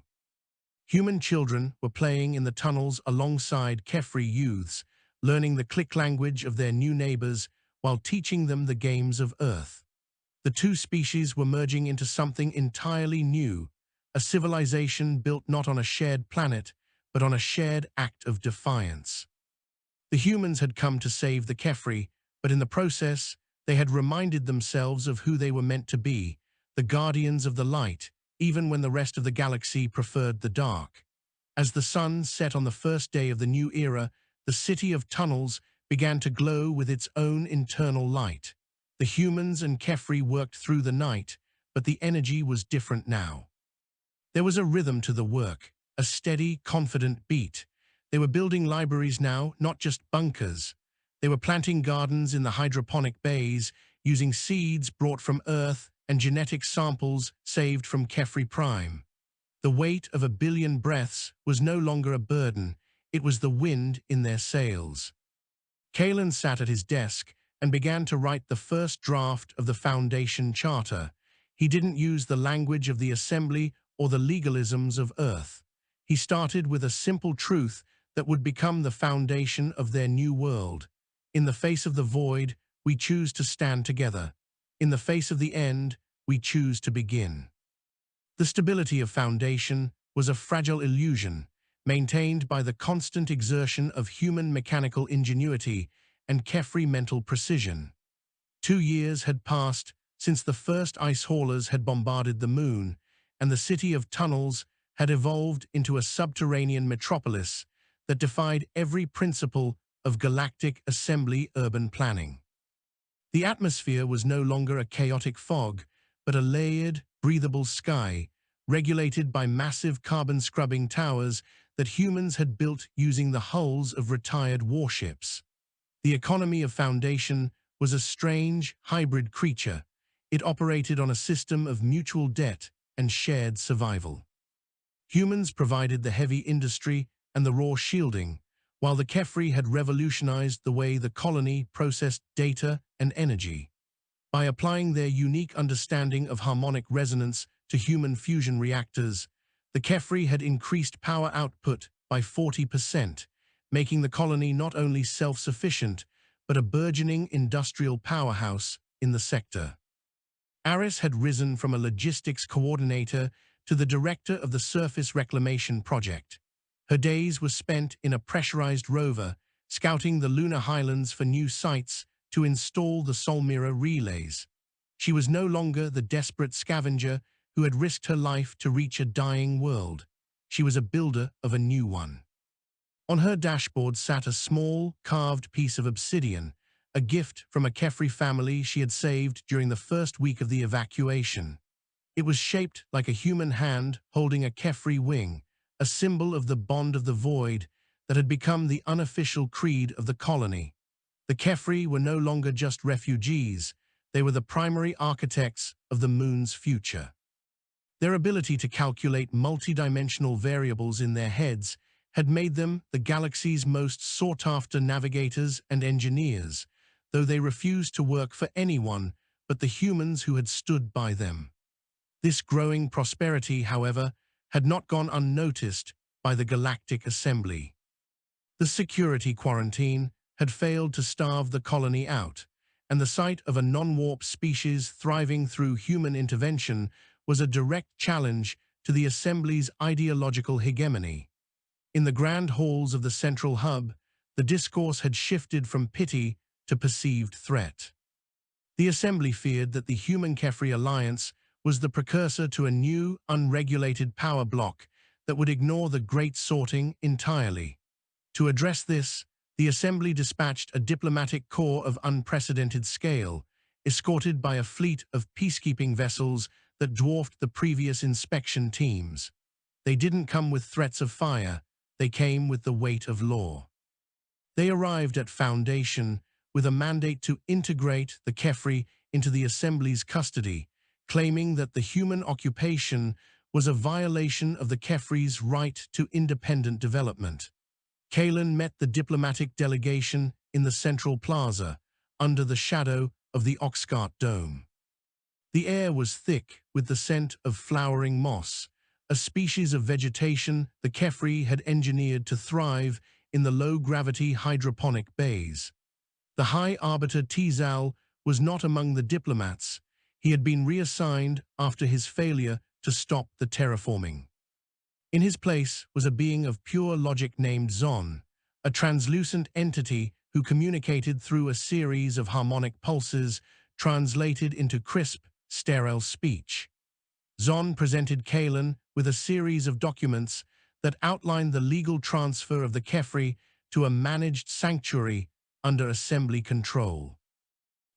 Human children were playing in the tunnels alongside Kephri youths, learning the click language of their new neighbors while teaching them the games of Earth. The two species were merging into something entirely new, a civilization built not on a shared planet, but on a shared act of defiance. The humans had come to save the Kephri, but in the process, they had reminded themselves of who they were meant to be, the guardians of the light, even when the rest of the galaxy preferred the dark. As the sun set on the first day of the new era, the city of tunnels began to glow with its own internal light. The humans and Kephri worked through the night, but the energy was different now. There was a rhythm to the work, a steady, confident beat. They were building libraries now, not just bunkers. They were planting gardens in the hydroponic bays, using seeds brought from Earth and genetic samples saved from Kephri Prime. The weight of 1 billion breaths was no longer a burden, it was the wind in their sails. Kalen sat at his desk and began to write the first draft of the Foundation Charter. He didn't use the language of the Assembly or the legalisms of Earth. He started with a simple truth that would become the foundation of their new world. In the face of the void, we choose to stand together. In the face of the end, we choose to begin. The stability of Foundation was a fragile illusion, maintained by the constant exertion of human mechanical ingenuity and Kephri mental precision. 2 years had passed since the first ice haulers had bombarded the moon, and the city of tunnels had evolved into a subterranean metropolis that defied every principle of Galactic Assembly urban planning. The atmosphere was no longer a chaotic fog, but a layered, breathable sky, regulated by massive carbon-scrubbing towers that humans had built using the hulls of retired warships. The economy of Foundation was a strange, hybrid creature. It operated on a system of mutual debt and shared survival. Humans provided the heavy industry and the raw shielding, while the Kephri had revolutionized the way the colony processed data and energy. By applying their unique understanding of harmonic resonance to human fusion reactors, the Kephri had increased power output by 40%, making the colony not only self-sufficient, but a burgeoning industrial powerhouse in the sector. Aris had risen from a logistics coordinator to the director of the Surface Reclamation Project. Her days were spent in a pressurized rover, scouting the lunar highlands for new sites to install the Solmira relays. She was no longer the desperate scavenger who had risked her life to reach a dying world. She was a builder of a new one. On her dashboard sat a small, carved piece of obsidian, a gift from a Kephri family she had saved during the first week of the evacuation. It was shaped like a human hand holding a Kephri wing, a symbol of the bond of the void that had become the unofficial creed of the colony. The Kephri were no longer just refugees, they were the primary architects of the moon's future. Their ability to calculate multidimensional variables in their heads had made them the galaxy's most sought-after navigators and engineers, though they refused to work for anyone but the humans who had stood by them. This growing prosperity, however, had not gone unnoticed by the Galactic Assembly. The security quarantine had failed to starve the colony out, and the sight of a non-warp species thriving through human intervention was a direct challenge to the Assembly's ideological hegemony. In the grand halls of the central hub, the discourse had shifted from pity to perceived threat. The Assembly feared that the Human-Kephri alliance was the precursor to a new, unregulated power block that would ignore the Great Sorting entirely. To address this, the Assembly dispatched a diplomatic corps of unprecedented scale, escorted by a fleet of peacekeeping vessels that dwarfed the previous inspection teams. They didn't come with threats of fire, they came with the weight of law. They arrived at Foundation with a mandate to integrate the Kephri into the Assembly's custody, claiming that the human occupation was a violation of the Kephri's right to independent development. Kalen met the diplomatic delegation in the central plaza, under the shadow of the Oxcart Dome. The air was thick with the scent of flowering moss, a species of vegetation the Kephri had engineered to thrive in the low-gravity hydroponic bays. The High Arbiter Tizal was not among the diplomats. He had been reassigned after his failure to stop the terraforming. In his place was a being of pure logic named Zon, a translucent entity who communicated through a series of harmonic pulses translated into crisp, sterile speech. Zon presented Kalen with a series of documents that outlined the legal transfer of the Kephri to a managed sanctuary under Assembly control.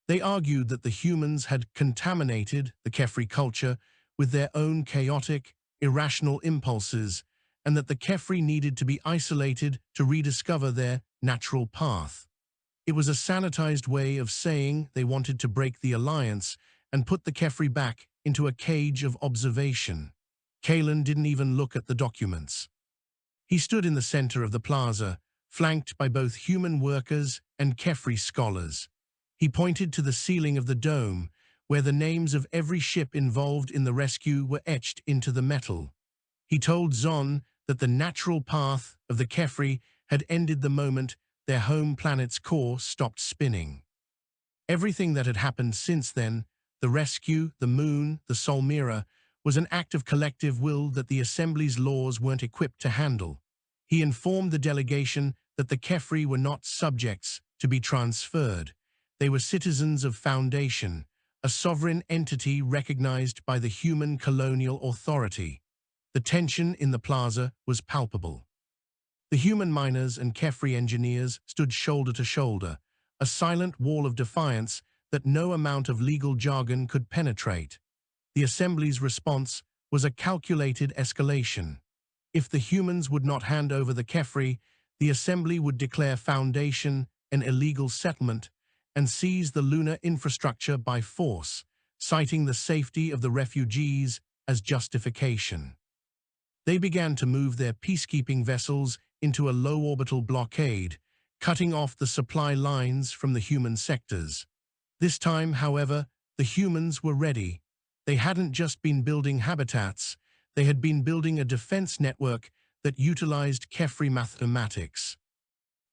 They argued that the humans had contaminated the Kephri culture with their own chaotic, irrational impulses, and that the Kephri needed to be isolated to rediscover their natural path. It was a sanitized way of saying they wanted to break the alliance and put the Kephri back into a cage of observation. Kalen didn't even look at the documents. He stood in the center of the plaza, flanked by both human workers and Kephri scholars. He pointed to the ceiling of the dome, where the names of every ship involved in the rescue were etched into the metal. He told Zon that the natural path of the Kephri had ended the moment their home planet's core stopped spinning. Everything that had happened since then, the rescue, the moon, the Solmira, was an act of collective will that the Assembly's laws weren't equipped to handle. He informed the delegation that the Kephri were not subjects to be transferred. They were citizens of Foundation, a sovereign entity recognized by the human colonial authority. The tension in the plaza was palpable. The human miners and Kephri engineers stood shoulder to shoulder, a silent wall of defiance that no amount of legal jargon could penetrate. The Assembly's response was a calculated escalation. If the humans would not hand over the Kephri, the Assembly would declare Foundation an illegal settlement and seize the lunar infrastructure by force, citing the safety of the refugees as justification. They began to move their peacekeeping vessels into a low-orbital blockade, cutting off the supply lines from the human sectors. This time, however, the humans were ready. They hadn't just been building habitats, they had been building a defense network that utilized Kephri mathematics.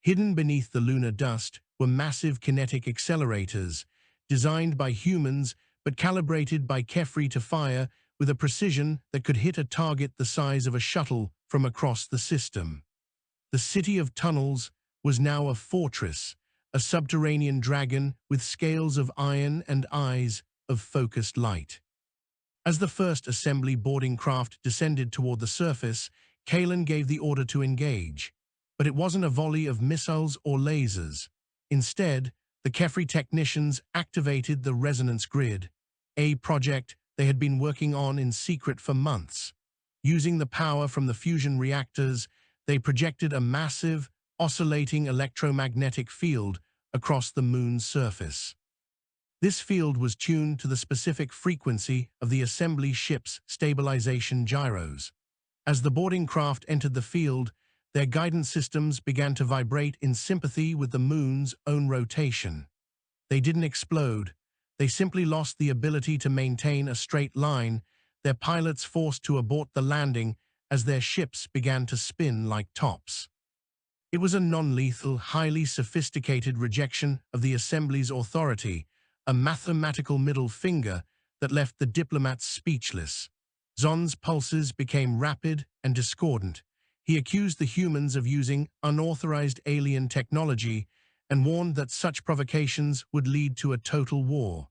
Hidden beneath the lunar dust were massive kinetic accelerators, designed by humans but calibrated by Kephri to fire with a precision that could hit a target the size of a shuttle from across the system. The city of tunnels was now a fortress, a subterranean dragon with scales of iron and eyes of focused light. As the first assembly boarding craft descended toward the surface, Kalen gave the order to engage. But it wasn't a volley of missiles or lasers. Instead, the Kephri technicians activated the resonance grid, a project they had been working on in secret for months. Using the power from the fusion reactors, they projected a massive, oscillating electromagnetic field across the moon's surface. This field was tuned to the specific frequency of the assembly ship's stabilization gyros. As the boarding craft entered the field, their guidance systems began to vibrate in sympathy with the moon's own rotation. They didn't explode. They simply lost the ability to maintain a straight line, their pilots forced to abort the landing as their ships began to spin like tops. It was a non-lethal, highly sophisticated rejection of the Assembly's authority, a mathematical middle finger that left the diplomats speechless. Zon's pulses became rapid and discordant. He accused the humans of using unauthorized alien technology and warned that such provocations would lead to a total war.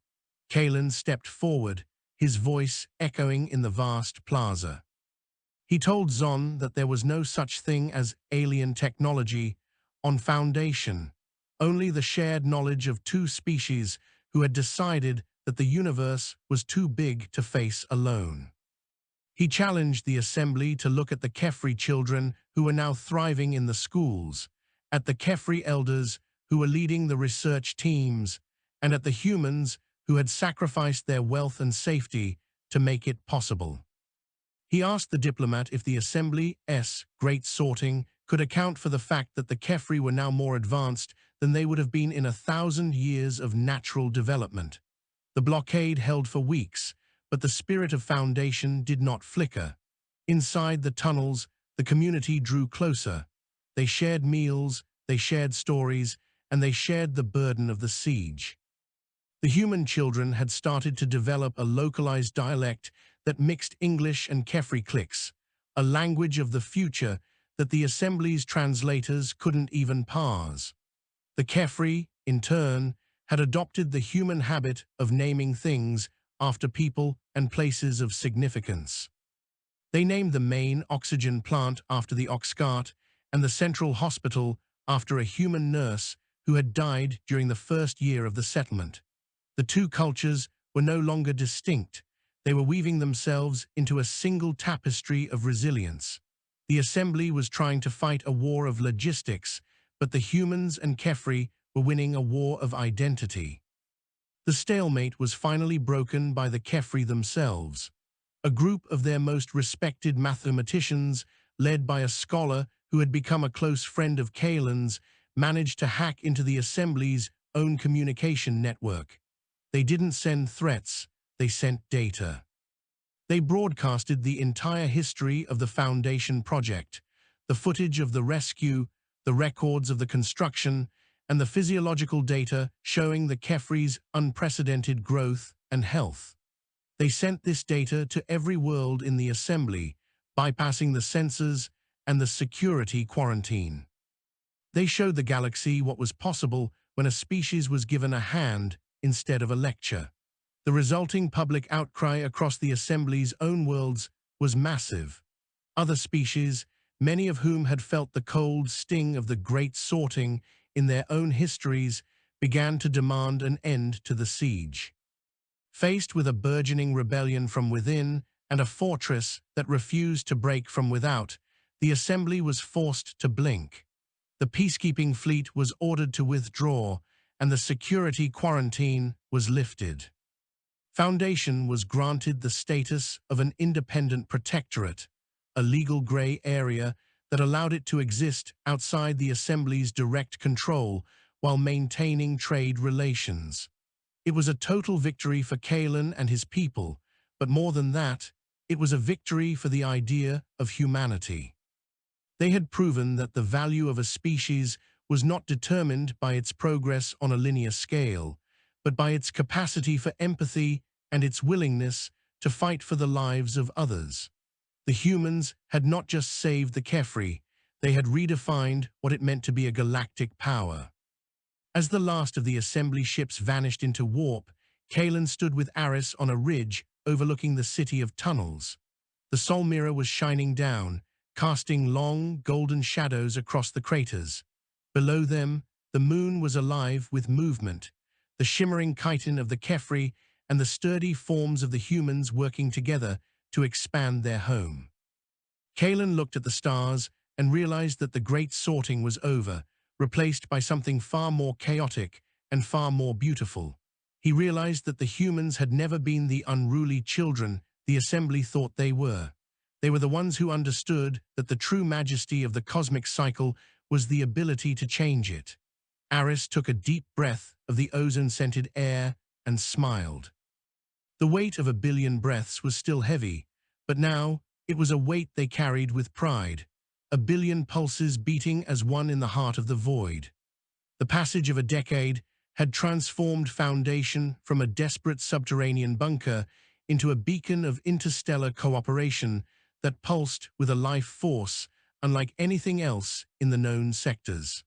Kalen stepped forward, his voice echoing in the vast plaza. He told Zon that there was no such thing as alien technology on Foundation, only the shared knowledge of two species who had decided that the universe was too big to face alone. He challenged the Assembly to look at the Kephri children who were now thriving in the schools, at the Kephri elders who were leading the research teams, and at the humans who had sacrificed their wealth and safety to make it possible. He asked the diplomat if the Assembly's great sorting could account for the fact that the Kephri were now more advanced than they would have been in 1,000 years of natural development. The blockade held for weeks, but the spirit of Foundation did not flicker. Inside the tunnels, the community drew closer. They shared meals, they shared stories, and they shared the burden of the siege. The human children had started to develop a localized dialect that mixed English and Kephri cliques, a language of the future that the Assembly's translators couldn't even parse. The Kephri, in turn, had adopted the human habit of naming things after people and places of significance. They named the main oxygen plant after the ox cart and the central hospital after a human nurse who had died during the first year of the settlement. The two cultures were no longer distinct. They were weaving themselves into a single tapestry of resilience. The Assembly was trying to fight a war of logistics, but the humans and Kephri were winning a war of identity. The stalemate was finally broken by the Kephri themselves, a group of their most respected mathematicians, led by a scholar who had become a close friend of Kaelin's, managed to hack into the Assembly's own communication network. They didn't send threats, they sent data. They broadcasted the entire history of the Foundation project, the footage of the rescue, the records of the construction, and the physiological data showing the Kephri's unprecedented growth and health. They sent this data to every world in the Assembly, bypassing the censors and the security quarantine. They showed the galaxy what was possible when a species was given a hand instead of a lecture. The resulting public outcry across the Assembly's own worlds was massive. Other species, many of whom had felt the cold sting of the Great Sorting in their own histories, began to demand an end to the siege. Faced with a burgeoning rebellion from within and a fortress that refused to break from without, the Assembly was forced to blink. The peacekeeping fleet was ordered to withdraw, and the security quarantine was lifted. Foundation was granted the status of an independent protectorate, a legal gray area that allowed it to exist outside the Assembly's direct control while maintaining trade relations. It was a total victory for Kaelin and his people, but more than that, it was a victory for the idea of humanity. They had proven that the value of a species was not determined by its progress on a linear scale, but by its capacity for empathy and its willingness to fight for the lives of others. The humans had not just saved the Kephri, they had redefined what it meant to be a galactic power. As the last of the Assembly ships vanished into warp, Kaelin stood with Aris on a ridge overlooking the city of tunnels. The Sol Mirror was shining down, casting long, golden shadows across the craters. Below them, the moon was alive with movement, the shimmering chitin of the Kephri and the sturdy forms of the humans working together to expand their home. Kaelin looked at the stars and realized that the Great Sorting was over, replaced by something far more chaotic and far more beautiful. He realized that the humans had never been the unruly children the Assembly thought they were. They were the ones who understood that the true majesty of the cosmic cycle was the ability to change it. Aris took a deep breath of the ozone-scented air and smiled. The weight of 1 billion breaths was still heavy, but now it was a weight they carried with pride, 1 billion pulses beating as one in the heart of the void. The passage of a decade had transformed Foundation from a desperate subterranean bunker into a beacon of interstellar cooperation that pulsed with a life force unlike anything else in the known sectors.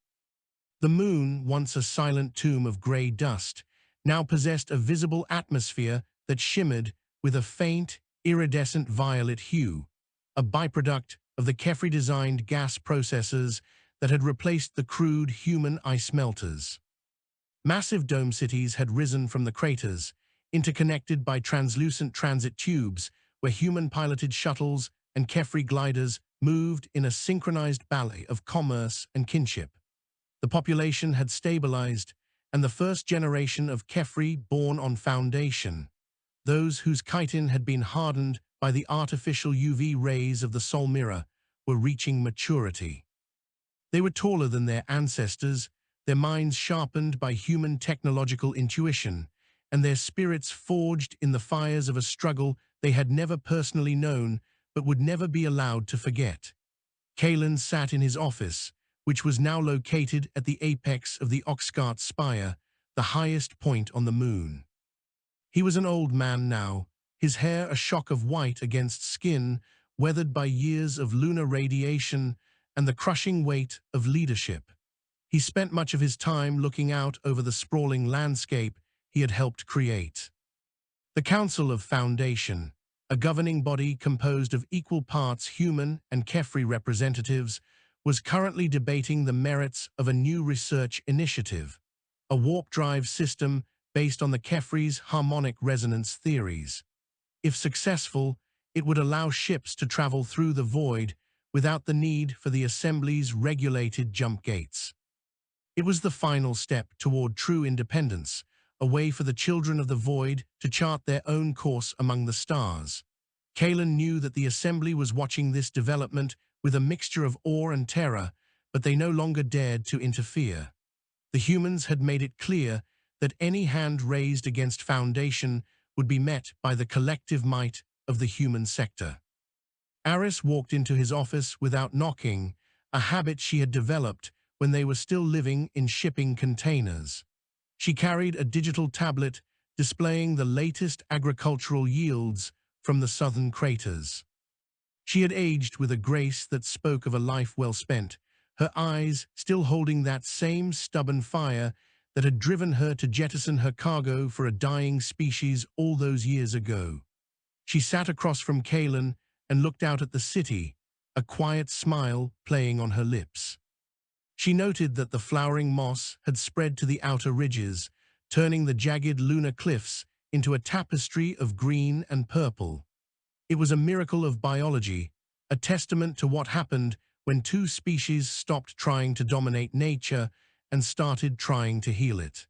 The moon, once a silent tomb of grey dust, now possessed a visible atmosphere that shimmered with a faint, iridescent violet hue, a byproduct of the Kephri-designed gas processors that had replaced the crude human ice melters. Massive dome cities had risen from the craters, interconnected by translucent transit tubes where human-piloted shuttles and Kephri gliders moved in a synchronized ballet of commerce and kinship. The population had stabilized, and the first generation of Kephri born on Foundation, those whose chitin had been hardened by the artificial UV rays of the Sol Mirror, were reaching maturity. They were taller than their ancestors, their minds sharpened by human technological intuition, and their spirits forged in the fires of a struggle they had never personally known but would never be allowed to forget. Kaelin sat in his office, which was now located at the apex of the Oxcart Spire, the highest point on the moon. He was an old man now, his hair a shock of white against skin, weathered by years of lunar radiation and the crushing weight of leadership. He spent much of his time looking out over the sprawling landscape he had helped create. The Council of Foundation, a governing body composed of equal parts human and Kephri representatives, was currently debating the merits of a new research initiative, a warp drive system based on the Kephri's harmonic resonance theories. If successful, it would allow ships to travel through the void without the need for the Assembly's regulated jump gates. It was the final step toward true independence, a way for the children of the void to chart their own course among the stars. Kalen knew that the Assembly was watching this development with a mixture of awe and terror, but they no longer dared to interfere. The humans had made it clear that any hand raised against Foundation would be met by the collective might of the human sector. Aris walked into his office without knocking, a habit she had developed when they were still living in shipping containers. She carried a digital tablet displaying the latest agricultural yields from the southern craters. She had aged with a grace that spoke of a life well spent, her eyes still holding that same stubborn fire that had driven her to jettison her cargo for a dying species all those years ago. She sat across from Kalen and looked out at the city, a quiet smile playing on her lips. She noted that the flowering moss had spread to the outer ridges, turning the jagged lunar cliffs into a tapestry of green and purple. It was a miracle of biology, a testament to what happened when two species stopped trying to dominate nature and started trying to heal it.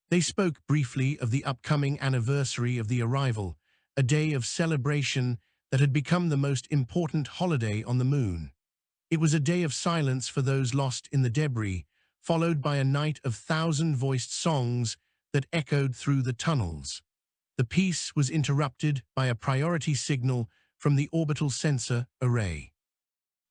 They spoke briefly of the upcoming anniversary of the arrival, a day of celebration that had become the most important holiday on the moon. It was a day of silence for those lost in the debris, followed by a night of thousand-voiced songs that echoed through the tunnels. The peace was interrupted by a priority signal from the orbital sensor array.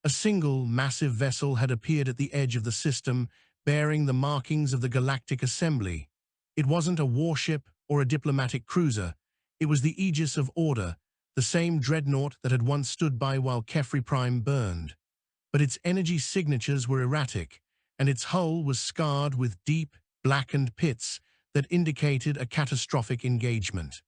A single massive vessel had appeared at the edge of the system, bearing the markings of the Galactic Assembly. It wasn't a warship or a diplomatic cruiser. It was the Aegis of Order, the same dreadnought that had once stood by while Kephri Prime burned. But its energy signatures were erratic, and its hull was scarred with deep, blackened pits that indicated a catastrophic engagement.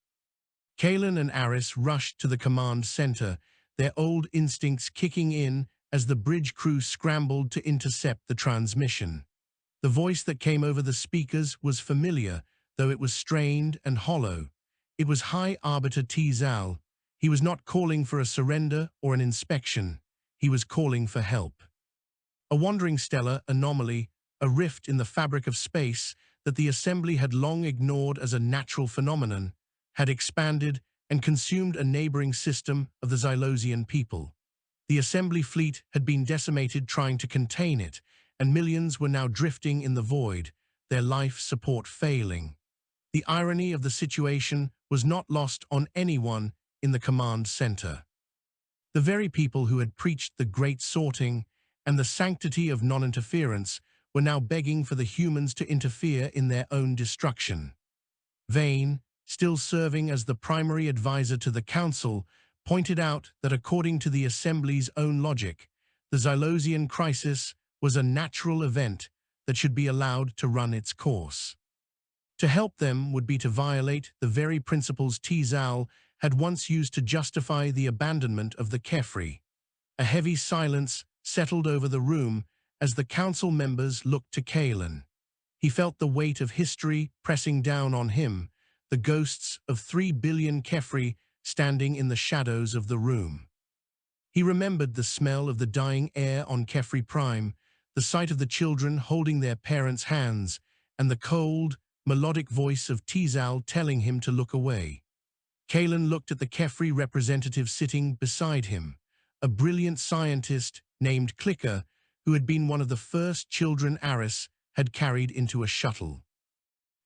Kalen and Aris rushed to the command center, their old instincts kicking in as the bridge crew scrambled to intercept the transmission. The voice that came over the speakers was familiar, though it was strained and hollow. It was High Arbiter Tizal. He was not calling for a surrender or an inspection. He was calling for help. A wandering stellar anomaly, a rift in the fabric of space that the Assembly had long ignored as a natural phenomenon, had expanded and consumed a neighboring system of the Xylosian people. The Assembly fleet had been decimated trying to contain it, and millions were now drifting in the void, their life support failing. The irony of the situation was not lost on anyone in the command center. The very people who had preached the great sorting and the sanctity of non-interference were now begging for the humans to interfere in their own destruction. Vane, still serving as the primary advisor to the Council, pointed out that according to the Assembly's own logic, the Xylosian crisis was a natural event that should be allowed to run its course. To help them would be to violate the very principles Tizal had once used to justify the abandonment of the Kephri. A heavy silence settled over the room as the council members looked to Kalen. He felt the weight of history pressing down on him, the ghosts of 3 billion Kephri standing in the shadows of the room. He remembered the smell of the dying air on Kephri Prime, the sight of the children holding their parents' hands, and the cold, melodic voice of Tizal telling him to look away. Kalen looked at the Kephri representative sitting beside him, a brilliant scientist named Clicker, who had been one of the first children Aris had carried into a shuttle.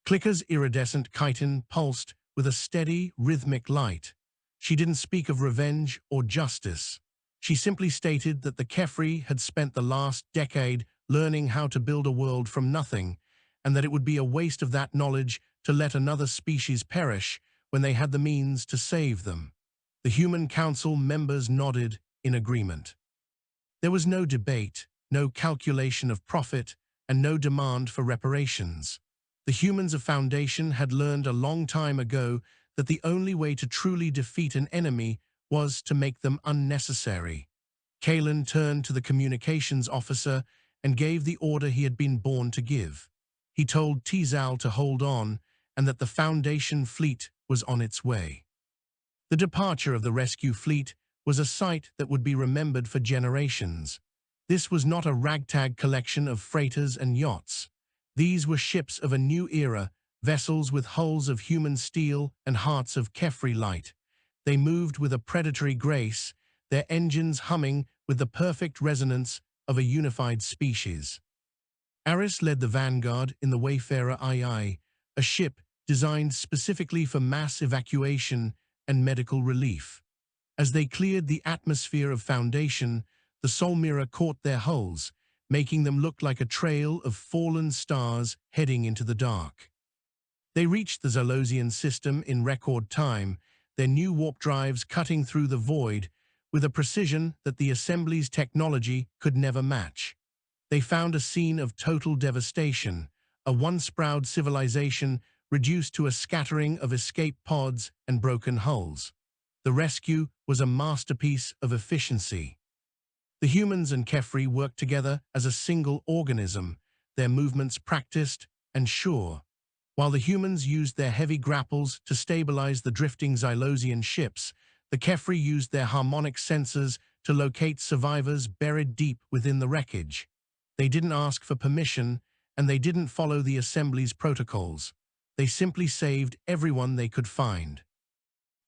Clicker's iridescent chitin pulsed with a steady, rhythmic light. She didn't speak of revenge or justice. She simply stated that the Kephri had spent the last decade learning how to build a world from nothing, and that it would be a waste of that knowledge to let another species perish when they had the means to save them. The Human Council members nodded in agreement. There was no debate, no calculation of profit, and no demand for reparations. The humans of Foundation had learned a long time ago that the only way to truly defeat an enemy was to make them unnecessary. Kalen turned to the communications officer and gave the order he had been born to give. He told Tizal to hold on and that the Foundation fleet was on its way. The departure of the rescue fleet was a sight that would be remembered for generations. This was not a ragtag collection of freighters and yachts. These were ships of a new era, vessels with hulls of human steel and hearts of Kephri light. They moved with a predatory grace, their engines humming with the perfect resonance of a unified species. Aris led the vanguard in the Wayfarer II, a ship designed specifically for mass evacuation and medical relief. As they cleared the atmosphere of Foundation, the Sol Mirror caught their hulls, making them look like a trail of fallen stars heading into the dark. They reached the Zalosian system in record time, their new warp drives cutting through the void with a precision that the Assembly's technology could never match. They found a scene of total devastation, a once proud civilization reduced to a scattering of escape pods and broken hulls. The rescue was a masterpiece of efficiency. The humans and Kephri worked together as a single organism, their movements practiced and sure. While the humans used their heavy grapples to stabilize the drifting Zalosian ships, the Kephri used their harmonic sensors to locate survivors buried deep within the wreckage. They didn't ask for permission, and they didn't follow the Assembly's protocols. They simply saved everyone they could find.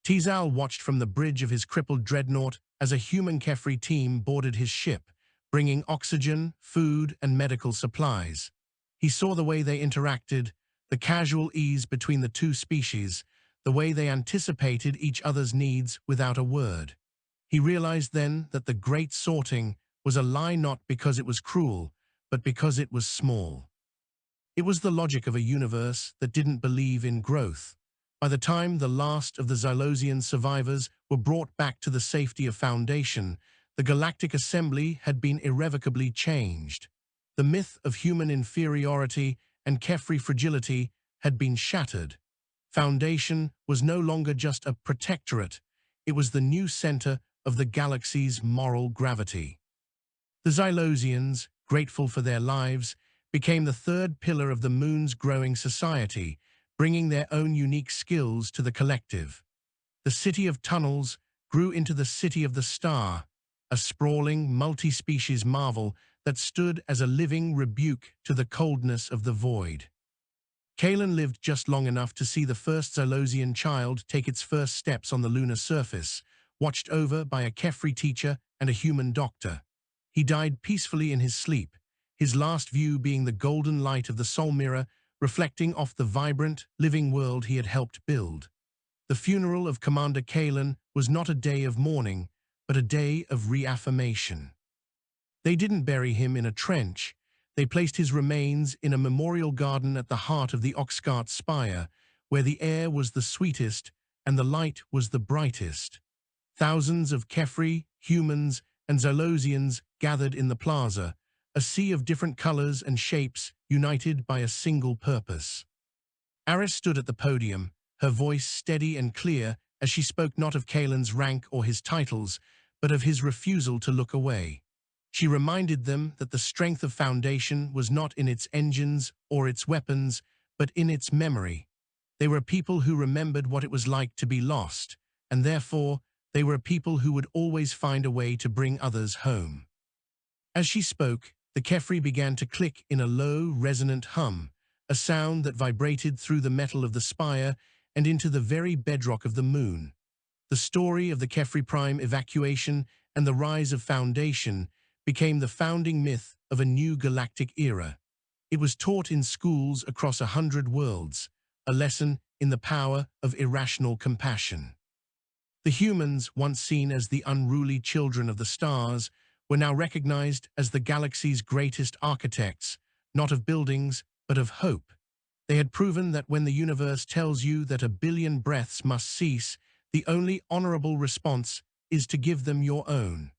Tizal watched from the bridge of his crippled dreadnought as a human Kephri team boarded his ship, bringing oxygen, food, and medical supplies. He saw the way they interacted, the casual ease between the two species, the way they anticipated each other's needs without a word. He realized then that the great sorting was a lie not because it was cruel, but because it was small. It was the logic of a universe that didn't believe in growth. By the time the last of the Zalosian survivors were brought back to the safety of Foundation, the Galactic Assembly had been irrevocably changed. The myth of human inferiority and Kephri fragility had been shattered. Foundation was no longer just a protectorate, it was the new center of the galaxy's moral gravity. The Zalosians, grateful for their lives, became the third pillar of the moon's growing society, bringing their own unique skills to the collective. The City of Tunnels grew into the City of the Star, a sprawling, multi-species marvel that stood as a living rebuke to the coldness of the void. Kalen lived just long enough to see the first Zalosian child take its first steps on the lunar surface, watched over by a Kephri teacher and a human doctor. He died peacefully in his sleep, his last view being the golden light of the Sol Mirror reflecting off the vibrant, living world he had helped build. The funeral of Commander Kalen was not a day of mourning, but a day of reaffirmation. They didn't bury him in a trench. They placed his remains in a memorial garden at the heart of the Oxcart spire, where the air was the sweetest and the light was the brightest. Thousands of Kephri, humans, and Zalosians gathered in the plaza, a sea of different colors and shapes united by a single purpose. Aris stood at the podium, her voice steady and clear as she spoke not of Kalen's rank or his titles, but of his refusal to look away. She reminded them that the strength of Foundation was not in its engines or its weapons, but in its memory. They were people who remembered what it was like to be lost, and therefore they were people who would always find a way to bring others home. As she spoke, the Kephri began to click in a low, resonant hum, a sound that vibrated through the metal of the spire and into the very bedrock of the moon. The story of the Kephri Prime evacuation and the rise of Foundation became the founding myth of a new galactic era. It was taught in schools across 100 worlds, a lesson in the power of irrational compassion. The humans, once seen as the unruly children of the stars, were now recognized as the galaxy's greatest architects, not of buildings, but of hope. They had proven that when the universe tells you that 1 billion breaths must cease, the only honorable response is to give them your own.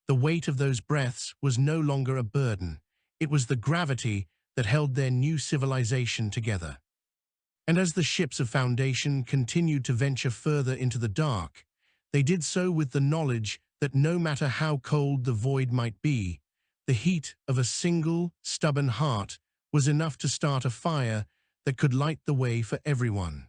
The weight of those breaths was no longer a burden. It was the gravity that held their new civilization together. And as the ships of Foundation continued to venture further into the dark, they did so with the knowledge that no matter how cold the void might be, the heat of a single, stubborn heart was enough to start a fire that could light the way for everyone.